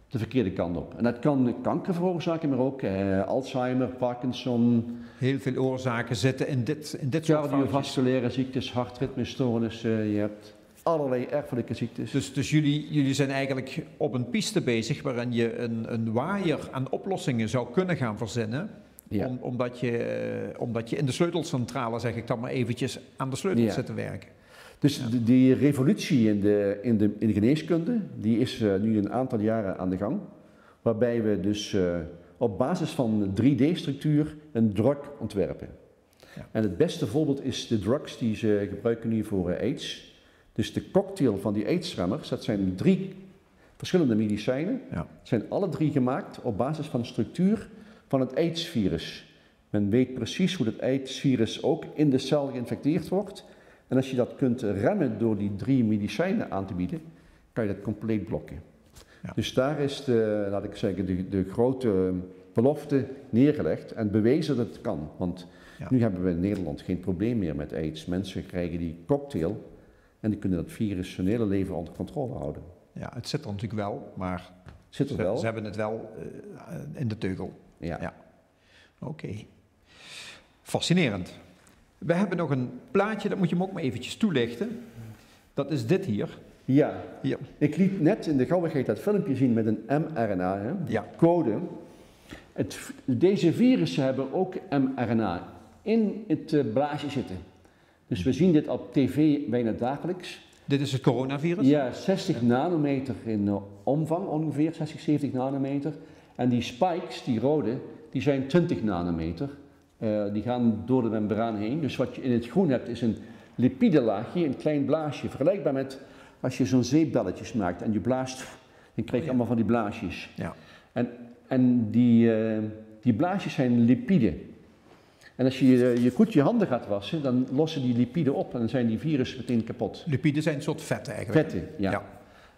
de verkeerde kant op. En dat kan kanker veroorzaken, maar ook Alzheimer, Parkinson. Heel veel oorzaken zitten in dit soort foutjes. Cardiovasculaire ziektes, hartritmestoornissen, je hebt allerlei erfelijke ziektes. Dus jullie zijn eigenlijk op een piste bezig waarin je een waaier aan oplossingen zou kunnen gaan verzinnen. Ja. Omdat je in de sleutelcentrale, zeg ik dan maar eventjes, aan de sleutel zit te werken. Dus die revolutie in de geneeskunde, die is nu een aantal jaren aan de gang. Waarbij we dus op basis van 3D-structuur een drug ontwerpen. Ja. En het beste voorbeeld is de drugs die ze gebruiken nu voor AIDS. Dus de cocktail van die AIDS-remmers, dat zijn 3 verschillende medicijnen. Ja. Zijn alle 3 gemaakt op basis van de structuur van het AIDS-virus. Men weet precies hoe het AIDS-virus ook in de cel geïnfecteerd wordt. En als je dat kunt remmen door die 3 medicijnen aan te bieden, kan je dat compleet blokken. Ja. Dus daar is laat ik zeggen, de grote belofte neergelegd en bewezen dat het kan. Want nu hebben we in Nederland geen probleem meer met AIDS. Mensen krijgen die cocktail en die kunnen dat virus hun hele leven onder controle houden. Ja, het zit er natuurlijk wel, maar ze hebben het wel in de teugel. Ja. Oké. Fascinerend. We hebben nog een plaatje, dat moet je me ook maar eventjes toelichten. Dat is dit hier. Ja. Ik liet net in de gauwigheid dat filmpje zien met een mRNA-code. Deze virussen hebben ook mRNA in het blaasje zitten. Dus we zien dit op tv bijna dagelijks. Dit is het coronavirus? Ja, 60 nanometer in omvang ongeveer, 60, 70 nanometer. En die spikes, die rode, die zijn 20 nanometer. Die gaan door de membraan heen. Dus wat je in het groen hebt is een lipidelaagje, een klein blaasje. Vergelijkbaar met als je zo'n zeepbelletjes maakt en je blaast, dan krijg je allemaal van die blaasjes. Ja. En die blaasjes zijn lipiden. En als je goed je handen gaat wassen, dan lossen die lipiden op en dan zijn die virussen meteen kapot. Lipiden zijn een soort vetten eigenlijk. Vetten, ja.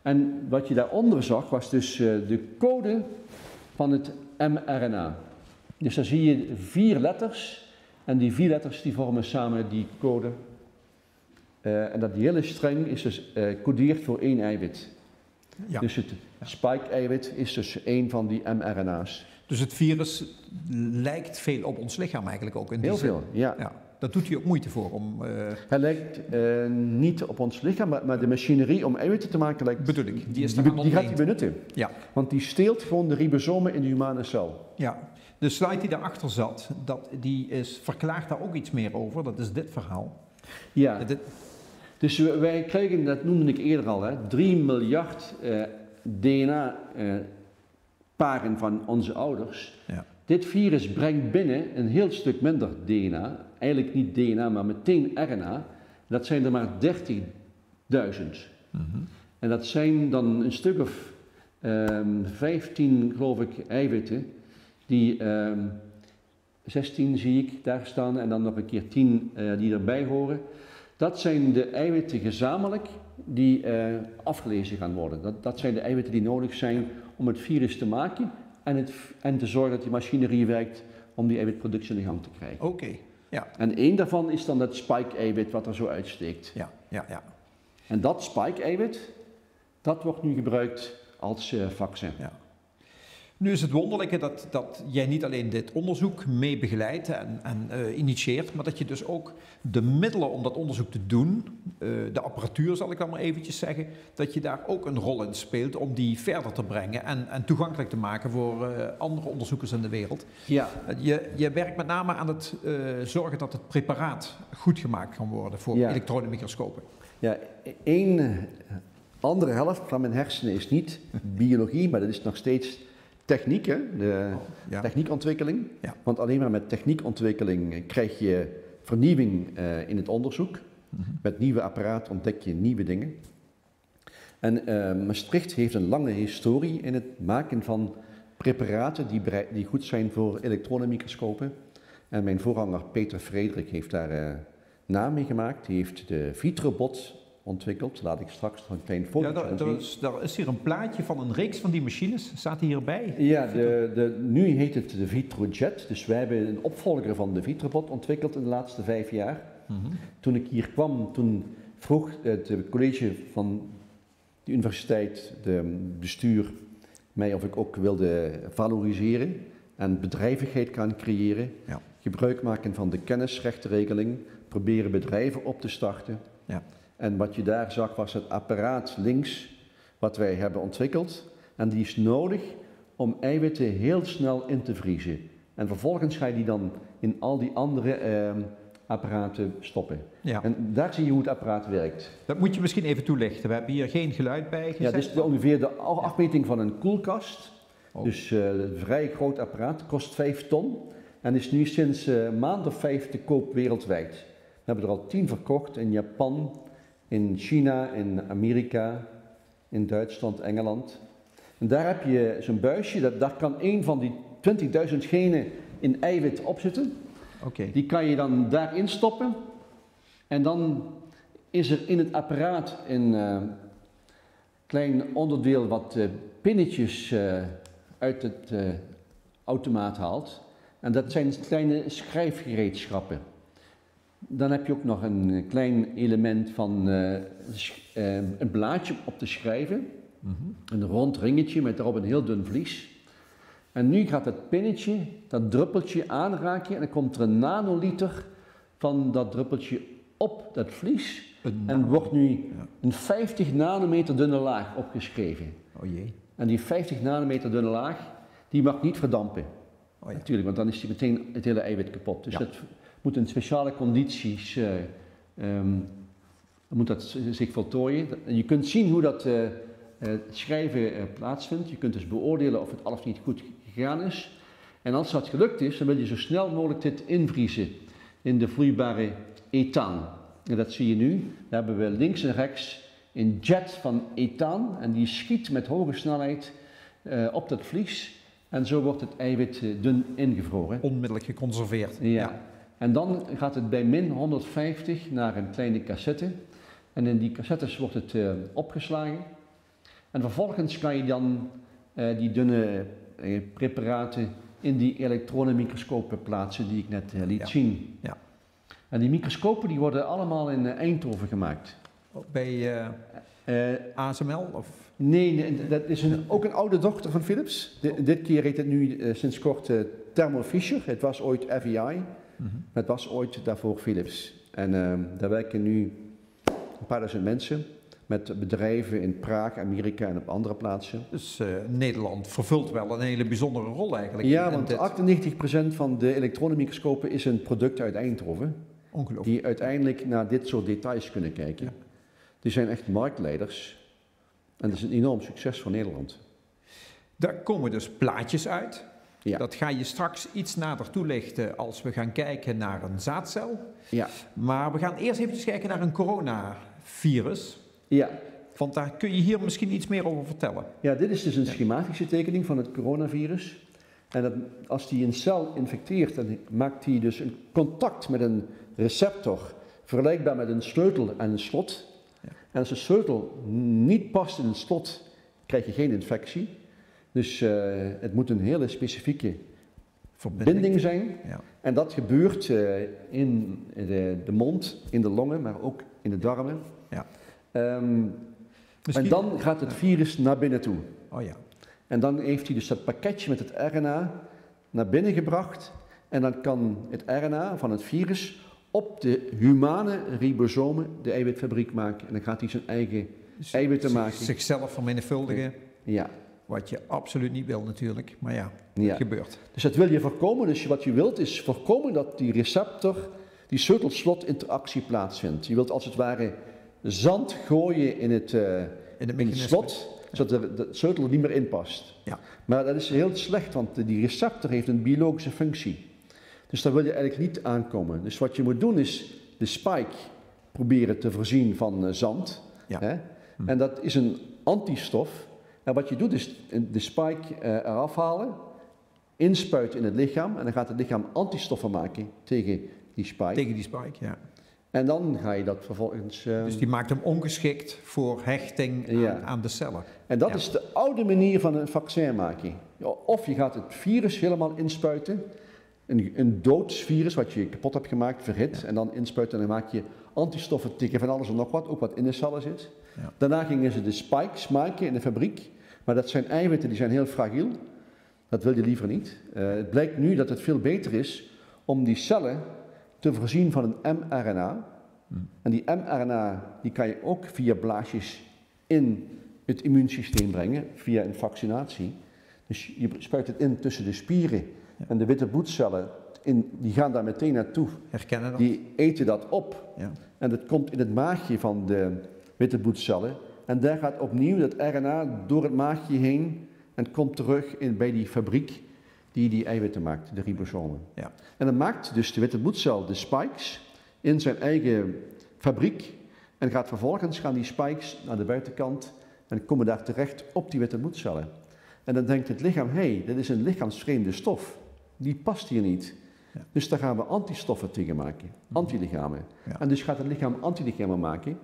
En wat je daaronder zag was dus de code van het mRNA. Dus dan zie je 4 letters en die 4 letters die vormen samen die code. En dat die hele streng is dus codeert voor 1 eiwit. Ja. Dus het spike-eiwit is dus 1 van die mRNA's. Dus het virus lijkt veel op ons lichaam eigenlijk ook. In heel veel, ja. Dat doet hij ook moeite voor om... Hij lijkt niet op ons lichaam, maar de machinerie om eiwitten te maken lijkt... Bedoel ik, die gaat hij benutten. Ja. Want die steelt gewoon de ribosomen in de humane cel. Ja, de slide die daarachter zat, verklaart daar ook iets meer over. Dat is dit verhaal. Ja, dus wij krijgen, dat noemde ik eerder al, 3 miljard DNA-paren van onze ouders. Ja. Dit virus brengt binnen een heel stuk minder DNA. Eigenlijk niet DNA, maar meteen RNA. Dat zijn er maar 30.000. En dat zijn dan een stuk of 15, geloof ik, eiwitten. Die 16 zie ik daar staan en dan nog een keer 10 die erbij horen. Dat zijn de eiwitten gezamenlijk die afgelezen gaan worden. Dat zijn de eiwitten die nodig zijn om het virus te maken en te zorgen dat die machinerie werkt om die eiwitproductie in de gang te krijgen. Oké, ja. En één daarvan is dan dat spike-eiwit wat er zo uitsteekt. Ja. En dat spike-eiwit, dat wordt nu gebruikt als vaccin. Ja. Nu is het wonderlijke dat jij niet alleen dit onderzoek mee begeleidt en initieert, maar dat je dus ook de middelen om dat onderzoek te doen, de apparatuur zal ik dan maar eventjes zeggen, dat je daar ook een rol in speelt om die verder te brengen en toegankelijk te maken voor andere onderzoekers in de wereld. Ja. Je werkt met name aan het zorgen dat het preparaat goed gemaakt kan worden voor elektronenmicroscopen. Ja, één andere helft van mijn hersenen is niet biologie, maar dat is nog steeds techniek, hè? De techniekontwikkeling. Ja. Want alleen maar met techniekontwikkeling krijg je vernieuwing in het onderzoek. Met nieuwe apparaten ontdek je nieuwe dingen. En Maastricht heeft een lange historie in het maken van preparaten die goed zijn voor elektronenmicroscopen. En mijn voorganger Peter Frederik heeft daar naam mee gemaakt. Die heeft de Vitrobot ontwikkeld. Laat ik straks nog een klein foto zien. Daar is hier een plaatje van een reeks van die machines. Staat die hierbij? Ja, nu heet het de Vitrojet. Dus wij hebben een opvolger van de Vitrobot ontwikkeld in de laatste 5 jaar. Toen ik hier kwam, toen vroeg het college van de universiteit, de bestuur, mij of ik ook wilde valoriseren en bedrijvigheid kan creëren. Ja. Gebruik maken van de kennisrechtenregeling, proberen bedrijven op te starten. Ja. En wat je daar zag was het apparaat links, wat wij hebben ontwikkeld. En die is nodig om eiwitten heel snel in te vriezen. En vervolgens ga je die dan in al die andere apparaten stoppen. Ja. En daar zie je hoe het apparaat werkt. Dat moet je misschien even toelichten. We hebben hier geen geluid bij gezet. Ja, dit is ongeveer de afmeting van een koelkast. Oh. Dus een vrij groot apparaat, kost 5 ton. En is nu sinds een maand of 5 te koop wereldwijd. We hebben er al 10 verkocht in Japan, in China, in Amerika, in Duitsland, Engeland. En daar heb je zo'n buisje, daar kan één van die 20.000 genen in eiwit op zitten. Okay. Die kan je dan daarin stoppen. En dan is er in het apparaat een klein onderdeel wat pinnetjes uit het automaat haalt. En dat zijn kleine schrijfgereedschappen. Dan heb je ook nog een klein element van een blaadje op te schrijven. Een rond ringetje met daarop een heel dun vlies. En nu gaat het pinnetje, dat druppeltje aanraken en dan komt er een nanoliter van dat druppeltje op dat vlies. En wordt nu een 50 nanometer dunne laag opgeschreven. Oh jee. En die 50 nanometer dunne laag, die mag niet verdampen. Oh ja. Natuurlijk, want dan is die meteen het hele eiwit kapot. Dus dat moet in speciale condities moet dat zich voltooien. En je kunt zien hoe dat schrijven plaatsvindt. Je kunt dus beoordelen of het al of niet goed gegaan is. En als dat gelukt is, dan wil je zo snel mogelijk dit invriezen in de vloeibare ethaan. En dat zie je nu. Daar hebben we links en rechts een jet van ethaan en die schiet met hoge snelheid op dat vlies. En zo wordt het eiwit dun ingevroren. Onmiddellijk geconserveerd. Ja. En dan gaat het bij min 150 naar een kleine cassette. En in die cassettes wordt het opgeslagen. En vervolgens kan je dan die dunne preparaten in die elektronenmicroscopen plaatsen die ik net liet zien. Ja. En die microscopen die worden allemaal in Eindhoven gemaakt. Bij ASML? Of? Nee, dat is ook een oude dochter van Philips. Dit keer heet het nu sinds kort Thermo Fisher. Het was ooit FEI. Het was ooit daarvoor Philips. En daar werken nu een paar duizend mensen met bedrijven in Praag, Amerika en op andere plaatsen. Dus Nederland vervult wel een hele bijzondere rol eigenlijk. Ja, want 98% van de elektronenmicroscopen is een product uit Eindhoven. Ongelooflijk. Die uiteindelijk naar dit soort details kunnen kijken. Ja. Die zijn echt marktleiders. En dat is een enorm succes voor Nederland. Daar komen dus plaatjes uit. Ja. Dat ga je straks iets nader toelichten als we gaan kijken naar een zaadcel. Ja. Maar we gaan eerst even kijken naar een coronavirus. Ja. Want daar kun je hier misschien iets meer over vertellen. Ja, dit is dus een schematische tekening van het coronavirus. En dat, als die een cel infecteert, dan maakt die dus een contact met een receptor, vergelijkbaar met een sleutel en een slot. Ja. En als de sleutel niet past in het slot, krijg je geen infectie. Dus het moet een hele specifieke verbinding zijn. Ja. En dat gebeurt in de mond, in de longen, maar ook in de darmen. Ja. En dan gaat het virus naar binnen toe. Oh ja. En dan heeft hij dus dat pakketje met het RNA naar binnen gebracht. En dan kan het RNA van het virus op de humane ribosomen de eiwitfabriek maken. En dan gaat hij zijn eigen eiwitten maken. Zichzelf vermenigvuldigen. Ja. Wat je absoluut niet wil natuurlijk, maar ja, het gebeurt. Dus dat wil je voorkomen. Dus wat je wilt is voorkomen dat die receptor, die sleutel-slot interactie plaatsvindt. Je wilt als het ware zand gooien in het in het mechanisme. slot, zodat de sleutel er niet meer in past. Ja. Maar dat is heel slecht, want die receptor heeft een biologische functie. Dus daar wil je eigenlijk niet aankomen. Dus wat je moet doen is de spike proberen te voorzien van zand. Ja. Hè? En dat is een antistof. En wat je doet is de spike eraf halen, inspuiten in het lichaam. En dan gaat het lichaam antistoffen maken tegen die spike. Tegen die spike, ja. En dan ga je dat vervolgens... Dus die maakt hem ongeschikt voor hechting aan de cellen. En dat is de oude manier van een vaccin maken. Of je gaat het virus helemaal inspuiten, een doodsvirus wat je kapot hebt gemaakt, verhit, en dan inspuiten en dan maak je antistoffen tegen van alles en nog wat, ook wat in de cellen zit. Ja. Daarna gingen ze de spikes maken in de fabriek, maar dat zijn eiwitten die zijn heel fragiel. Dat wil je liever niet. Het blijkt nu dat het veel beter is om die cellen te voorzien van een mRNA. En die mRNA die kan je ook via blaasjes in het immuunsysteem brengen, via een vaccinatie. Dus je spuit het in tussen de spieren en de witte bloedcellen, die gaan daar meteen naartoe. Herkennen dat? Die eten dat op. Ja. En dat komt in het maagje van de witte bloedcellen. En daar gaat opnieuw dat RNA door het maagje heen en komt terug bij die fabriek die eiwitten maakt, de ribosomen. Ja. En dan maakt dus de witte bloedcel de spikes in zijn eigen fabriek. En vervolgens gaan die spikes naar de buitenkant en komen daar terecht op die witte bloedcellen. En dan denkt het lichaam, dit is een lichaamsvreemde stof. Die past hier niet. Ja. Dus daar gaan we antistoffen tegen maken, antilichamen. Ja. En dus gaat het lichaam antilichamen maken.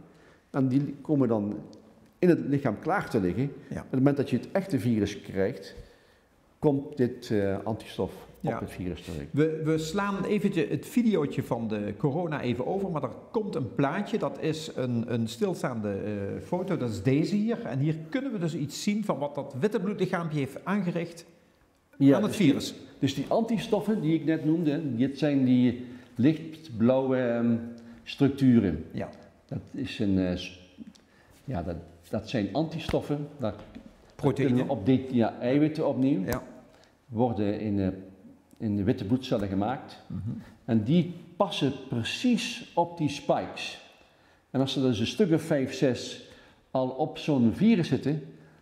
En die komen dan in het lichaam klaar te liggen. Ja. Op het moment dat je het echte virus krijgt, komt dit antistof op het virus terecht. We slaan eventjes het videootje van de corona even over, maar er komt een plaatje, dat is een stilstaande foto, dat is deze hier. En hier kunnen we dus iets zien van wat dat witte bloedlichaampje heeft aangericht aan het virus. Dus die antistoffen die ik net noemde, dit zijn die lichtblauwe structuren. Ja. Dat is dat zijn antistoffen. Proteïnen. Eiwitten opnieuw. Ja. Worden in de witte bloedcellen gemaakt. En die passen precies op die spikes. En als er dus een stuk of 5, 6 al op zo'n virus zitten,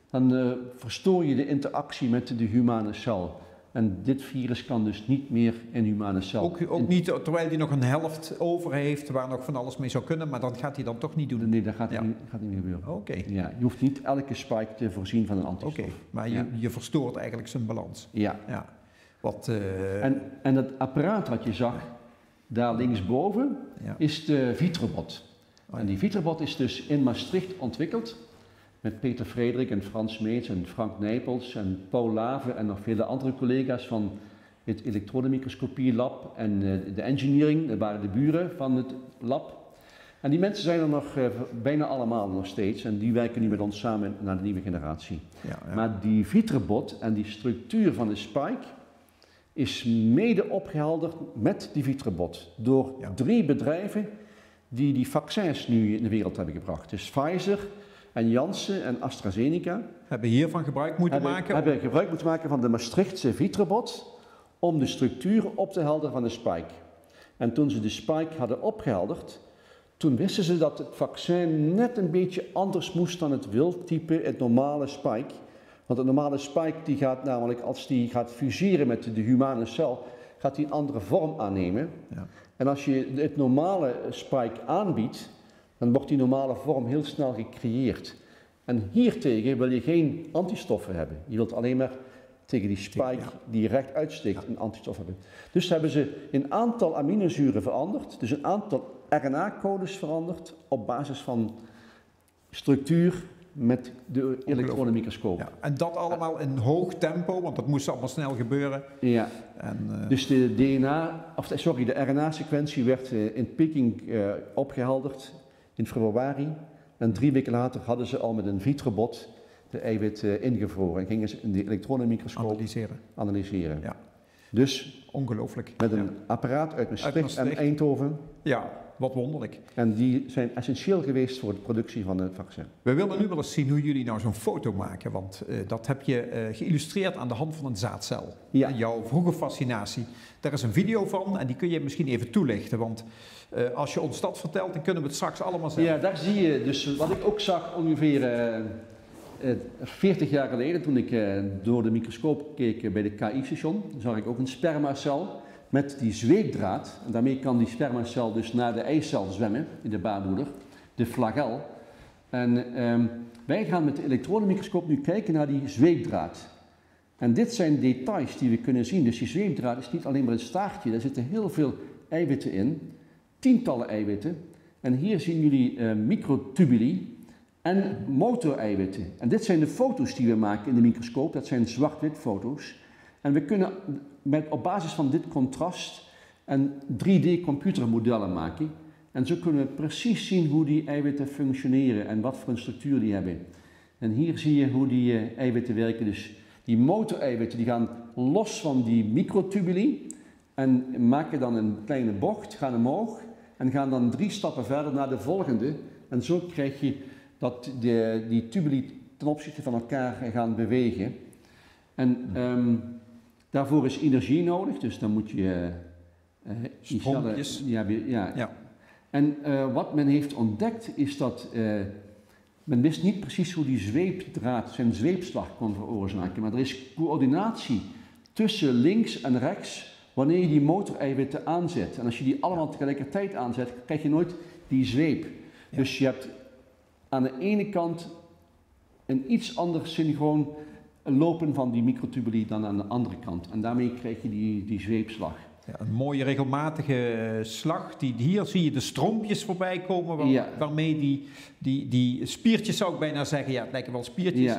dan verstoor je de interactie met de humane cel. En dit virus kan dus niet meer in humane cel. Ook niet terwijl hij nog een helft over heeft waar nog van alles mee zou kunnen, maar dat gaat hij dan toch niet doen? Nee, dat gaat niet meer gebeuren. Okay. Ja, je hoeft niet elke spike te voorzien van een antistof. Maar je verstoort eigenlijk zijn balans. Ja. Wat, en het apparaat wat je zag daar linksboven is de Vitrobot. En die Vitrobot is dus in Maastricht ontwikkeld. Met Peter Frederik en Frans Meets en Frank Nijpels en Paul Lave en nog vele andere collega's van het elektronenmicroscopielab en de engineering. Dat waren de buren van het lab. En die mensen zijn er nog bijna allemaal nog steeds en die werken nu met ons samen naar de nieuwe generatie. Maar die Vitrobot en die structuur van de spike is mede opgehelderd met die Vitrobot door 3 bedrijven die vaccins nu in de wereld hebben gebracht. Dus Pfizer en Janssen en AstraZeneca hebben hiervan gebruik moeten maken van de Maastrichtse Vitrobot om de structuur op te helderen van de spike. En toen ze de spike hadden opgehelderd, toen wisten ze dat het vaccin net een beetje anders moest dan het wildtype, het normale spike. Want het normale spike die gaat namelijk, als die gaat fuseren met de humane cel, gaat die een andere vorm aannemen. Ja. En als je het normale spike aanbiedt, dan wordt die normale vorm heel snel gecreëerd. En hiertegen wil je geen antistoffen hebben. Je wilt alleen maar tegen die spike die recht uitsteekt een antistof hebben. Dus hebben ze een aantal aminozuren veranderd, dus een aantal RNA-codes veranderd op basis van structuur met de elektronenmicroscoop. Ja, en dat allemaal in hoog tempo, want dat moest allemaal snel gebeuren. Ja. Dus de RNA-sequentie werd in Peking opgehelderd in februari. En 3 weken later hadden ze al met een Vitrobot de eiwit ingevroren en gingen ze in de elektronenmicroscoop analyseren. Ja. Dus ongelooflijk. Met een apparaat uit Maastricht en Eindhoven. Ja. wat wonderlijk. En die zijn essentieel geweest voor de productie van het vaccin. We willen nu wel eens zien hoe jullie nou zo'n foto maken, want dat heb je geïllustreerd aan de hand van een zaadcel. Ja. Jouw vroege fascinatie. Daar is een video van en die kun je misschien even toelichten, want als je ons dat vertelt, dan kunnen we het straks allemaal zelf. Ja, daar zie je dus wat ik ook zag ongeveer 40 jaar geleden, toen ik door de microscoop keek bij de KI-station, zag ik ook een spermacel met die zweepdraad. En daarmee kan die spermacel dus naar de eicel zwemmen in de baarmoeder, de flagel. En wij gaan met de elektronenmicroscoop nu kijken naar die zweepdraad. En dit zijn details die we kunnen zien. Dus die zweepdraad is niet alleen maar een staartje, daar zitten heel veel eiwitten in, tientallen eiwitten. En hier zien jullie microtubuli en motoreiwitten. En dit zijn de foto's die we maken in de microscoop, dat zijn zwart-wit foto's. En we kunnen op basis van dit contrast een 3D-computermodellen maken. En zo kunnen we precies zien hoe die eiwitten functioneren en wat voor een structuur die hebben. En hier zie je hoe die eiwitten werken. Dus die motoreiwitten die gaan los van die microtubuli en maken dan een kleine bocht, gaan omhoog en gaan dan 3 stappen verder naar de volgende. En zo krijg je dat die tubuli ten opzichte van elkaar gaan bewegen. En daarvoor is energie nodig, dus dan moet je Strompjes. Ja. En wat men heeft ontdekt is dat men wist niet precies hoe die zweepdraad zijn zweepslag kon veroorzaken, maar er is coördinatie tussen links en rechts wanneer je die motoreiwitten aanzet. En als je die allemaal tegelijkertijd aanzet, krijg je nooit die zweep. Ja. Dus je hebt aan de ene kant een iets ander synchroon lopen van die microtubuli dan aan de andere kant. En daarmee krijg je die zweepslag. Ja, een mooie regelmatige slag. Hier zie je de strompjes voorbij komen waarmee die spiertjes, zou ik bijna zeggen, ja, het lijken wel spiertjes,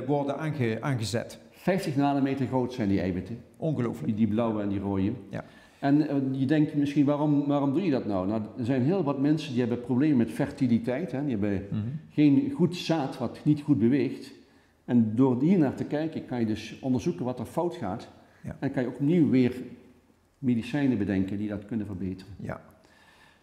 worden aangezet. 50 nanometer groot zijn die eiwitten. Ongelooflijk. Die blauwe en die rode. Ja. En je denkt misschien, waarom doe je dat nou? Nou, er zijn heel wat mensen die hebben problemen met fertiliteit. Hè? Die hebben geen goed zaad wat niet goed beweegt. En door hier naar te kijken kan je dus onderzoeken wat er fout gaat. Ja. En kan je opnieuw weer medicijnen bedenken die dat kunnen verbeteren. Ja.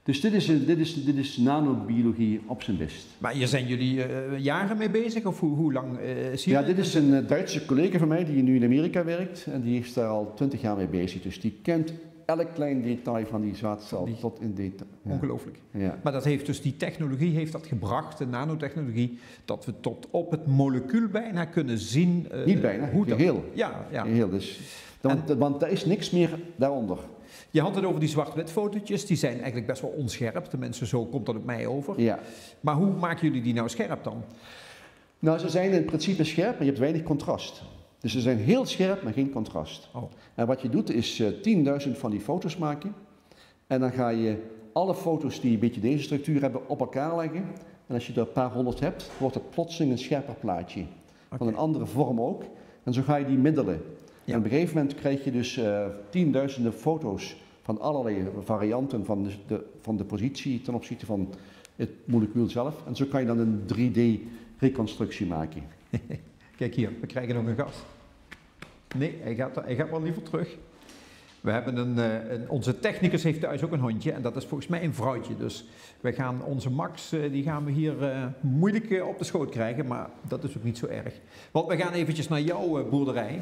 Dus dit is nanobiologie op zijn best. Maar hier zijn jullie jaren mee bezig? Of hoe lang zie je? Ja, dit is een Duitse collega van mij die nu in Amerika werkt. En die is daar al 20 jaar mee bezig. Dus die kent elk klein detail van die zaadcel tot in detail. Ja. Ongelooflijk. Ja. Maar dat heeft dus die technologie heeft dat gebracht, de nanotechnologie, dat we tot op het molecuul bijna kunnen zien. Niet bijna, hoe geheel. Ja. Geheel dus. Want er is niks meer daaronder. Je had het over die zwart-wit fotootjes, die zijn eigenlijk best wel onscherp. Tenminste, zo komt dat op mij over. Ja. Maar hoe maken jullie die nou scherp dan? Nou, ze zijn in principe scherp, maar je hebt weinig contrast. Dus ze zijn heel scherp, maar geen contrast. Oh. En wat je doet is 10.000 van die foto's maken. En dan ga je alle foto's die een beetje deze structuur hebben op elkaar leggen. En als je er een paar honderd hebt, wordt het plotseling een scherper plaatje. Okay. Van een andere vorm ook. En zo ga je die middelen. Ja. En op een gegeven moment krijg je dus 10.000 foto's van allerlei varianten van de positie ten opzichte van het molecuul zelf. En zo kan je dan een 3D-reconstructie maken. Kijk hier, we krijgen nog een gast. Nee, hij gaat wel liever terug. We hebben onze technicus heeft thuis ook een hondje en dat is volgens mij een vrouwtje. Dus we gaan onze Max, die gaan we hier moeilijk op de schoot krijgen, maar dat is ook niet zo erg. Want we gaan eventjes naar jouw boerderij.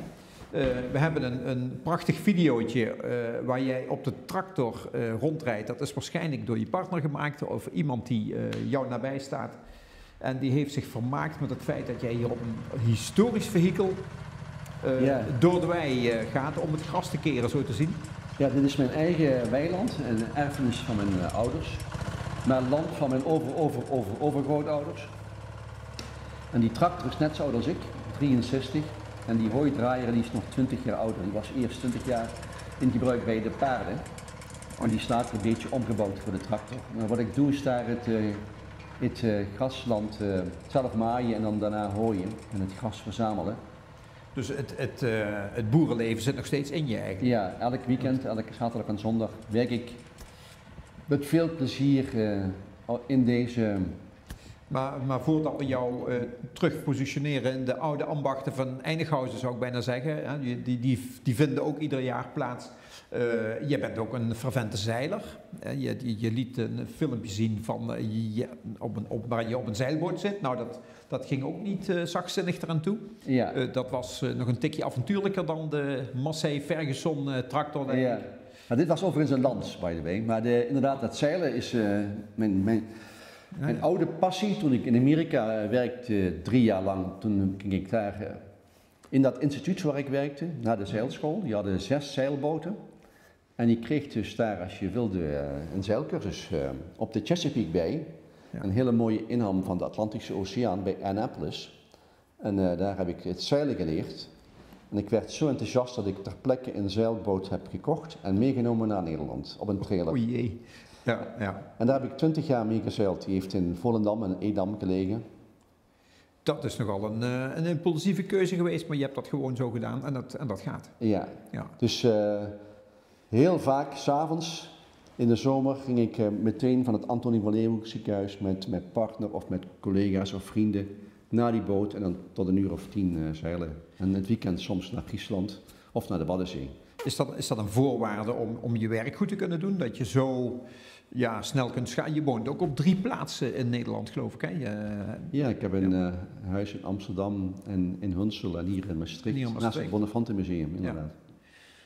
We hebben een prachtig videootje waar jij op de tractor rondrijdt. Dat is waarschijnlijk door je partner gemaakt of iemand die jou nabij staat. En die heeft zich vermaakt met het feit dat jij hier op een historisch vehikel door de wei gaat om het gras te keren, zo te zien. Ja, dit is mijn eigen weiland, een erfenis van mijn ouders. Maar land van mijn overgrootouders. En die tractor is net zo oud als ik, 63. En die hooidraaier die is nog 20 jaar ouder. Die was eerst 20 jaar in gebruik bij de paarden. En die staat een beetje omgebouwd voor de tractor. En wat ik doe is daar het grasland zelf maaien en dan daarna hooien en het gras verzamelen. Dus het boerenleven zit nog steeds in je eigenlijk? Ja, elk weekend, elke zaterdag en zondag werk ik met veel plezier in deze Maar voordat we jou terug positioneren in de oude ambachten van Einighausen, zou ik bijna zeggen, hè, die vinden ook ieder jaar plaats. Je bent ook een fervente zeiler. Je liet een filmpje zien van waar je op een zeilboot zit. Nou, dat ging ook niet zachtzinnig eraan toe. Ja. Dat was nog een tikje avontuurlijker dan de Massey Ferguson tractor, denk ik. Ja. Nou, dit was overigens een lans, by the way. Maar inderdaad, dat zeilen is mijn oude passie. Toen ik in Amerika werkte 3 jaar lang, toen ging ik daar in dat instituut waar ik werkte, naar de zeilschool. Die hadden 6 zeilboten. En je kreeg dus daar, als je wilde, een zeilcursus op de Chesapeake Bay. Ja. Een hele mooie inham van de Atlantische Oceaan bij Annapolis. En daar heb ik het zeilen geleerd. En ik werd zo enthousiast dat ik ter plekke een zeilboot heb gekocht en meegenomen naar Nederland op een trailer. O jee. Ja, ja. En daar heb ik 20 jaar mee gezeild. Die heeft in Volendam en Edam gelegen. Dat is nogal een impulsieve keuze geweest, maar je hebt dat gewoon zo gedaan en dat gaat. Ja. Dus heel vaak, 's avonds in de zomer, ging ik meteen van het Antonie van Leeuwenhoek ziekenhuis met mijn partner of met collega's of vrienden naar die boot en dan tot 1:10 zeilen. En het weekend soms naar Friesland of naar de Waddenzee. Is dat een voorwaarde om je werk goed te kunnen doen? Dat je zo snel kunt schakelen? Je woont ook op 3 plaatsen in Nederland, geloof ik, hè? Ja, ik heb een huis in Amsterdam en in Hunsel en hier in Maastricht. Naast het Bonnefante Museum, inderdaad.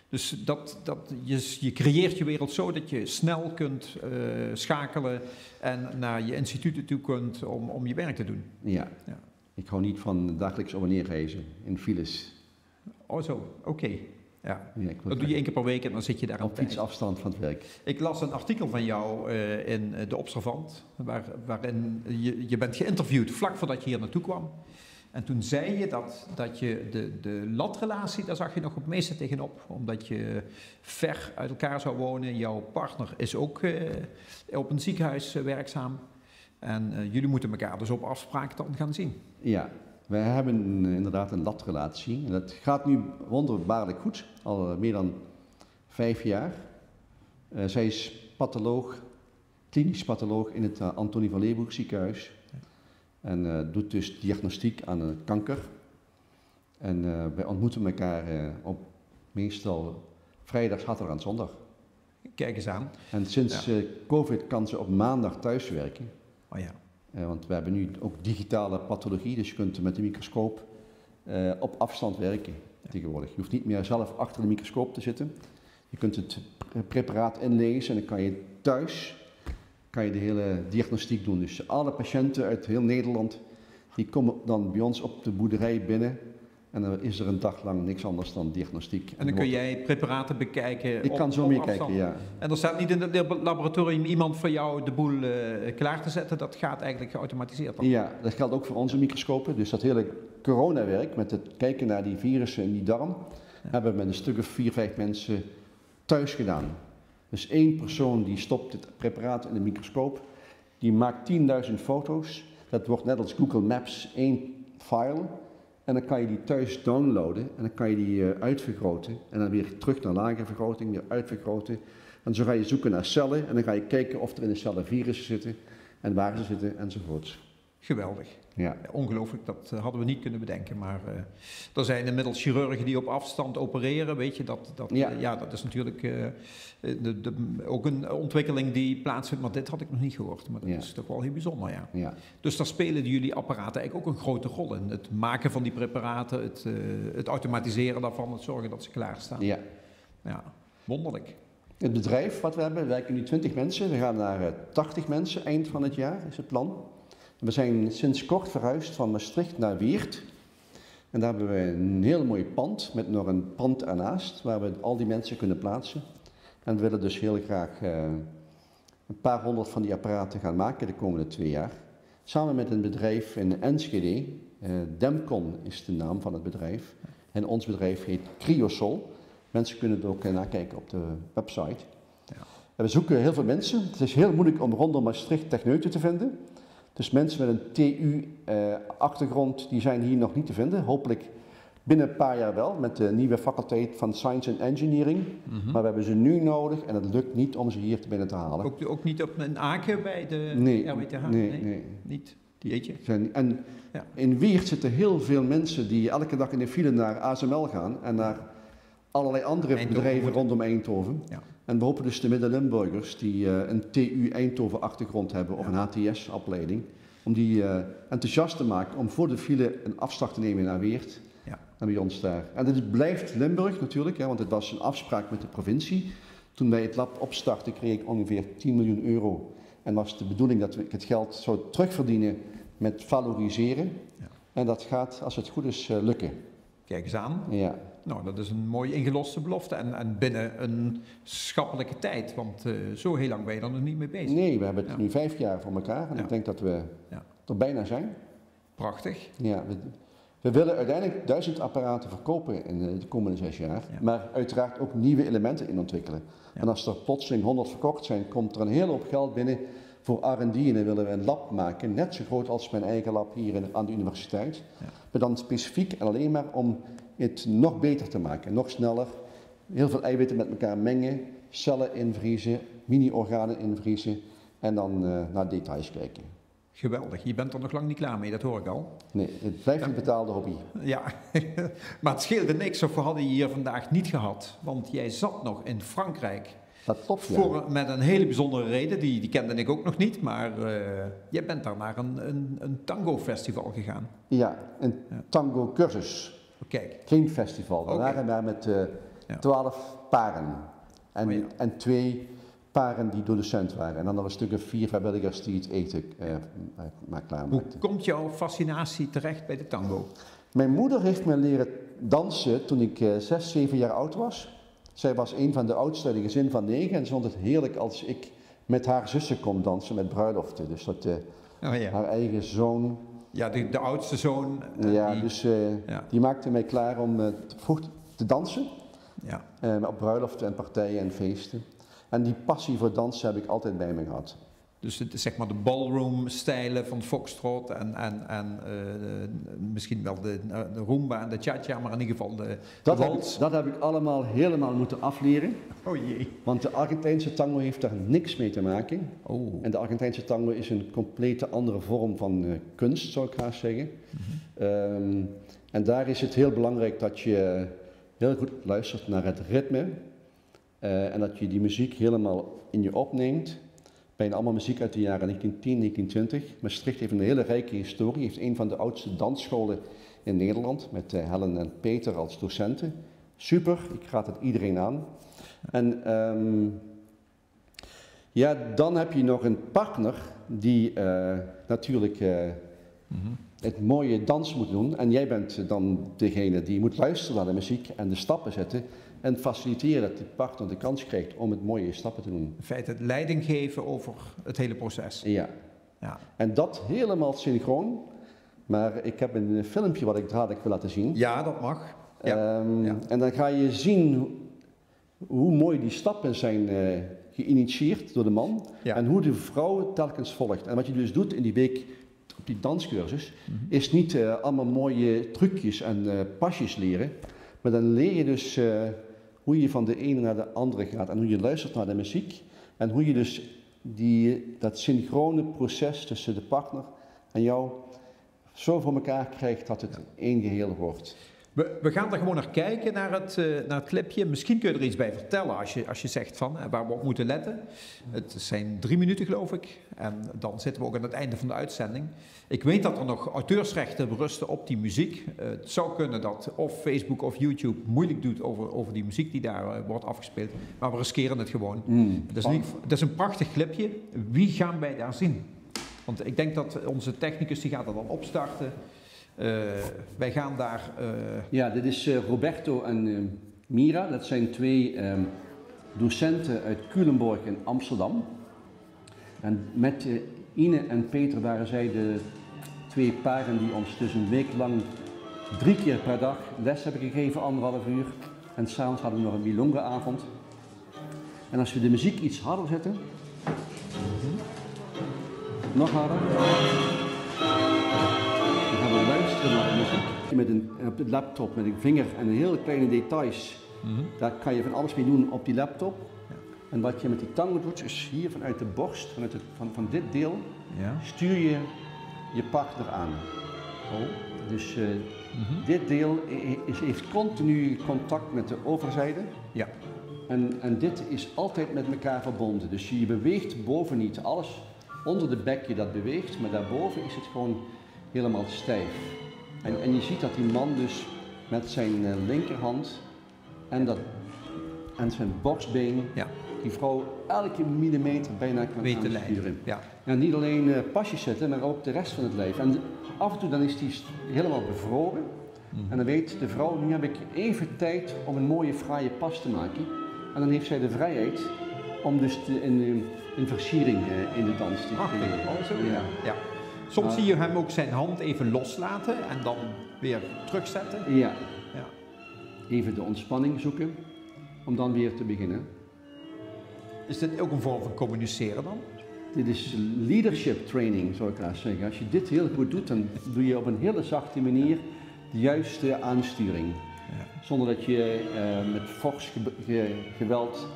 Ja. Dus je creëert je wereld zo dat je snel kunt schakelen en naar je instituten toe kunt om je werk te doen. Ja. Ik hou niet van dagelijks op en neer reizen in files. Oh zo, oké. Ja. Dat doe je 1 keer per week en dan zit je daar op iets afstand van het werk. Ik las een artikel van jou in De Observant, waarin je bent geïnterviewd vlak voordat je hier naartoe kwam. En toen zei je dat je de latrelatie, daar zag je nog het meeste tegenop, omdat je ver uit elkaar zou wonen. Jouw partner is ook op een ziekenhuis werkzaam. En jullie moeten elkaar dus op afspraak dan gaan zien. Ja, wij hebben inderdaad een latrelatie. En dat gaat nu wonderbaarlijk goed, al meer dan 5 jaar. Zij is patholoog, klinisch patholoog in het Antonie van Leeuwenhoek ziekenhuis. En doet dus diagnostiek aan kanker. En wij ontmoeten elkaar op meestal vrijdag, zaterdag en zondag. Kijk eens aan. En sinds COVID kan ze op maandag thuiswerken. Oh ja. Want we hebben nu ook digitale pathologie, dus je kunt met de microscoop op afstand werken tegenwoordig. Je hoeft niet meer zelf achter de microscoop te zitten. Je kunt het preparaat inlezen en dan kan je thuis de hele diagnostiek doen. Dus alle patiënten uit heel Nederland, die komen dan bij ons op de boerderij binnen. En dan is er een dag lang niks anders dan diagnostiek. En dan kun jij preparaten bekijken. Ik kan zo meekijken, ja. En er staat niet in het laboratorium iemand voor jou de boel klaar te zetten. Dat gaat eigenlijk geautomatiseerd dan. Ja, dat geldt ook voor onze microscopen. Dus dat hele coronawerk met het kijken naar die virussen in die darm, hebben we met een stuk of 4, 5 mensen thuis gedaan. Dus 1 persoon die stopt het preparaat in de microscoop, die maakt 10.000 foto's. Dat wordt net als Google Maps 1 file. En dan kan je die thuis downloaden en dan kan je die uitvergroten. En dan weer terug naar lage vergroting, weer uitvergroten. En zo ga je zoeken naar cellen en dan ga je kijken of er in de cellen virussen zitten en waar ze zitten enzovoorts. Geweldig. Ja. Ongelooflijk, dat hadden we niet kunnen bedenken. Maar er zijn inmiddels chirurgen die op afstand opereren, weet je. Dat is natuurlijk ook een ontwikkeling die plaatsvindt. Maar dit had ik nog niet gehoord. Maar dat is toch wel heel bijzonder, ja. Dus daar spelen jullie apparaten eigenlijk ook een grote rol in. Het maken van die preparaten, het automatiseren daarvan, het zorgen dat ze klaarstaan. Ja. Ja, wonderlijk. Het bedrijf wat we hebben, we werken nu 20 mensen. We gaan naar 80 mensen eind van het jaar, is het plan. We zijn sinds kort verhuisd van Maastricht naar Weert. En daar hebben we een heel mooi pand met nog een pand ernaast waar we al die mensen kunnen plaatsen. En we willen dus heel graag een paar 100 van die apparaten gaan maken de komende 2 jaar. Samen met een bedrijf in Enschede, Demcon is de naam van het bedrijf. En ons bedrijf heet Cryosol. Mensen kunnen het ook nakijken op de website. Ja. En we zoeken heel veel mensen. Het is heel moeilijk om rondom Maastricht techneuten te vinden. Dus mensen met een TU-achtergrond, die zijn hier nog niet te vinden. Hopelijk binnen een paar jaar wel, met de nieuwe faculteit van Science and Engineering. Mm-hmm. Maar we hebben ze nu nodig en het lukt niet om ze hier binnen te halen. Ook niet op een Aken bij de RWTH? Nee. Niet? Jeetje. En Ja. in Weert zitten heel veel mensen die elke dag in de file naar ASML gaan en naar allerlei andere Eindhoven bedrijven moeten. rondom Eindhoven. Ja. En we hopen dus de Midden-Limburgers die een TU Eindhoven achtergrond hebben of een HTS-opleiding, om die enthousiast te maken om voor de file een afslag te nemen naar Weert Ja. en bij ons daar. En het blijft Limburg natuurlijk, want het was een afspraak met de provincie. Toen wij het lab opstartten kreeg ik ongeveer 10 miljoen euro. En was de bedoeling dat we het geld zou terugverdienen met valoriseren. Ja. En dat gaat, als het goed is, lukken. Kijk eens aan. Ja. Nou, dat is een mooi ingeloste belofte en binnen een schappelijke tijd, want zo heel lang ben je er nog niet mee bezig. Nee, we hebben het nu 5 jaar voor elkaar en Ja. ik denk dat we Ja. er bijna zijn. Prachtig. Ja, we willen uiteindelijk 1000 apparaten verkopen in de komende 6 jaar, Ja. maar uiteraard ook nieuwe elementen in ontwikkelen. Ja. En als er plotseling 100 verkocht zijn, komt er een hele hoop geld binnen voor R&D en dan willen we een lab maken, net zo groot als mijn eigen lab hier aan de universiteit. Ja. Maar dan specifiek en alleen maar om het nog beter te maken, nog sneller, heel veel eiwitten met elkaar mengen, cellen invriezen, mini-organen invriezen en dan naar details kijken. Geweldig. Je bent er nog lang niet klaar mee, dat hoor ik al. Nee, het blijft een betaalde hobby. Ja, maar het scheelde niks of we hadden je hier vandaag niet gehad, want jij zat nog in Frankrijk. Dat klopt, ja. Met een hele bijzondere reden, die kende ik ook nog niet, maar jij bent daar naar een tango-festival gegaan. Ja, een Ja. tango cursus. Kijk, Geen festival. We Oké. waren daar met Ja. 12 paren. Oh ja. En 2 paren die docent waren. En dan nog een stuk of 4 vrijwilligers die het eten maar hoe klaarmaakten. komt jouw fascinatie terecht bij de tango? Mijn moeder heeft me leren dansen toen ik 6, 7 jaar oud was. Zij was een van de oudsten in een gezin van 9 en ze vond het heerlijk als ik met haar zussen kon dansen met bruiloften. Dus dat Oh ja, haar eigen zoon, ja de oudste zoon. ja, die, dus ja. die maakte mij klaar om vroeg te dansen. Ja. Op bruiloften en partijen en feesten. En die passie voor dansen heb ik altijd bij me gehad. Dus het, zeg maar de ballroom-stijlen van foxtrot en misschien wel de rumba en de cha-cha, maar in ieder geval de wals. Dat heb ik allemaal helemaal moeten afleren. Oh jee. Want de Argentijnse tango heeft daar niks mee te maken. Oh. En de Argentijnse tango is een complete andere vorm van kunst, zou ik haast zeggen. En daar is het heel belangrijk dat je heel goed luistert naar het ritme. En dat je die muziek helemaal in je opneemt. Bijna allemaal muziek uit de jaren 1910, 1920. Maastricht heeft een hele rijke historie. Heeft een van de oudste dansscholen in Nederland. Met Helen en Peter als docenten. Super, ik raad het iedereen aan. En ja, dan heb je nog een partner die natuurlijk het mooie dans moet doen. En jij bent dan degene die moet luisteren naar de muziek en de stappen zetten. En faciliteren dat die partner de kans krijgt om het mooie stappen te doen. In feite het leiding geven over het hele proces. Ja. Ja, En dat helemaal synchroon. Maar ik heb een filmpje wat ik dadelijk wil laten zien. ja dat mag. Ja. Ja. En dan ga je zien hoe mooi die stappen zijn geïnitieerd door de man. Ja. En hoe de vrouw telkens volgt. En wat je dus doet in die week op die danscursus, is niet allemaal mooie trucjes en pasjes leren. Maar dan leer je dus hoe je van de ene naar de andere gaat. En hoe je luistert naar de muziek. En hoe je dus dat synchrone proces tussen de partner en jou zo voor elkaar krijgt dat het één geheel wordt. We gaan er gewoon naar kijken, naar het clipje. Misschien kun je er iets bij vertellen als je zegt van waar we op moeten letten. Het zijn 3 minuten geloof ik. En dan zitten we ook aan het einde van de uitzending. Ik weet dat er nog auteursrechten berusten op die muziek. Het zou kunnen dat of Facebook of YouTube moeilijk doet over die muziek die daar wordt afgespeeld. Maar we riskeren het gewoon. Het is een prachtig clipje. Wie gaan wij daar zien? Want ik denk dat onze technicus die gaat er dan opstarten. Wij gaan daar... Ja, dit is Roberto en Mira. Dat zijn 2 docenten uit Culemborg in Amsterdam. En met Ine en Peter waren zij de 2 paren die ons dus een week lang 3 keer per dag les hebben gegeven, 1,5 uur. En s'avonds hadden we nog een milonga-avond. En als we de muziek iets harder zetten... Nog harder. Dan gaan we luisteren naar de muziek. Op de laptop met een vinger en hele kleine details. Daar kan je van alles mee doen op die laptop. Ja. En wat je met die tango doet, is hier vanuit de borst, van dit deel, Ja. stuur je je partner aan. Oh. Dus dit deel heeft continu contact met de overzijde. Ja. En dit is altijd met elkaar verbonden. Dus je beweegt boven niet. Alles onder de bekje dat beweegt, maar daarboven is het gewoon helemaal stijf. En je ziet dat die man dus met zijn linkerhand en zijn borstbeen, die vrouw elke millimeter bijna kan aansturen. Ja. En niet alleen pasjes zetten, maar ook de rest van het lijf. En af en toe dan is die helemaal bevroren. En dan weet de vrouw, nu heb ik even tijd om een mooie fraaie pas te maken. En dan heeft zij de vrijheid om dus een versiering in de dans te creëren. Ja. Soms zie je hem ook zijn hand even loslaten en dan weer terugzetten. Ja. Even de ontspanning zoeken om dan weer te beginnen. Is dit ook een vorm van communiceren dan? Dit is leadership training, zou ik graag zeggen. Als je dit heel goed doet, dan doe je op een hele zachte manier de juiste aansturing. Ja. Zonder dat je met fors geweld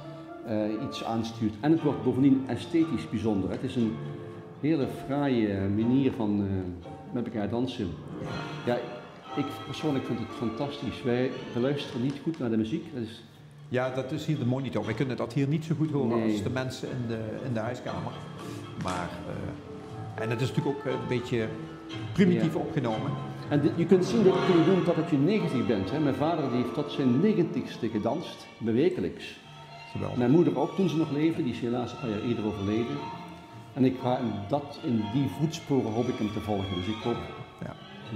iets aanstuurt. En het wordt bovendien esthetisch bijzonder. Het is een hele fraaie manier van met elkaar dansen. Ja, ik persoonlijk vind het fantastisch. Wij luisteren niet goed naar de muziek. Ja, dat is hier de monitor. Wij kunnen dat hier niet zo goed horen als de mensen in de huiskamer. Maar, en het is natuurlijk ook een beetje primitief opgenomen. En je kunt zien dat je doen totdat je 90 bent. Hè. Mijn vader die heeft tot zijn 90ste gedanst, wekelijks. Geweldig. Mijn moeder ook toen ze nog leefde, die is helaas een paar jaar eerder overleden. En ik ga in die voetsporen hoop ik hem te volgen. Dus ik hoop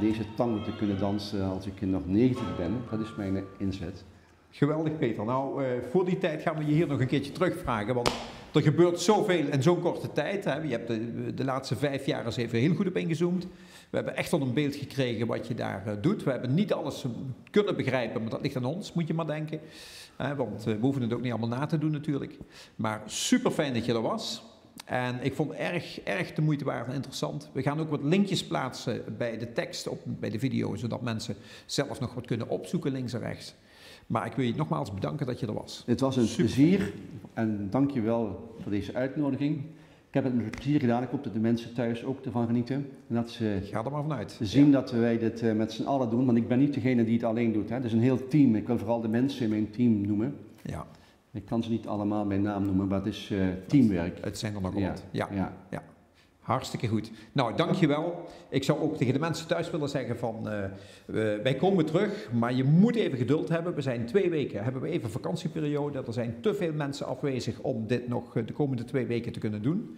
deze tango te kunnen dansen als ik nog 90 ben. Dat is mijn inzet. Geweldig, Peter. Nou, voor die tijd gaan we je hier nog een keertje terugvragen, want er gebeurt zoveel in zo'n korte tijd. Hè. Je hebt de laatste 5 jaar eens even heel goed op ingezoomd. We hebben echt al een beeld gekregen wat je daar doet. We hebben niet alles kunnen begrijpen, maar dat ligt aan ons, moet je maar denken. Want we hoeven het ook niet allemaal na te doen natuurlijk. Maar super fijn dat je er was. En ik vond het erg de moeite waard en interessant. We gaan ook wat linkjes plaatsen bij de tekst, bij de video, zodat mensen zelf nog wat kunnen opzoeken links en rechts. Maar ik wil je nogmaals bedanken dat je er was. Het was een plezier en dank je wel voor deze uitnodiging. Ik heb het met plezier gedaan. Ik hoop dat de mensen thuis ook ervan genieten. En dat ze ga er maar vanuit. Zien dat wij dit met z'n allen doen, want ik ben niet degene die het alleen doet. Hè. Het is een heel team. Ik wil vooral de mensen in mijn team noemen. Ja. Ik kan ze niet allemaal bij naam noemen, maar het is teamwerk. Het zijn er nog wat. Ja. Hartstikke goed. Nou, dankjewel. Ik zou ook tegen de mensen thuis willen zeggen van, wij komen terug, maar je moet even geduld hebben. We zijn 2 weken, hebben we even vakantieperiode. Er zijn te veel mensen afwezig om dit nog de komende 2 weken te kunnen doen.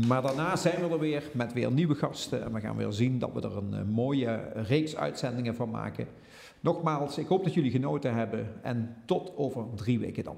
Maar daarna zijn we er weer met weer nieuwe gasten en we gaan weer zien dat we er een mooie reeks uitzendingen van maken. Nogmaals, ik hoop dat jullie genoten hebben en tot over 3 weken dan.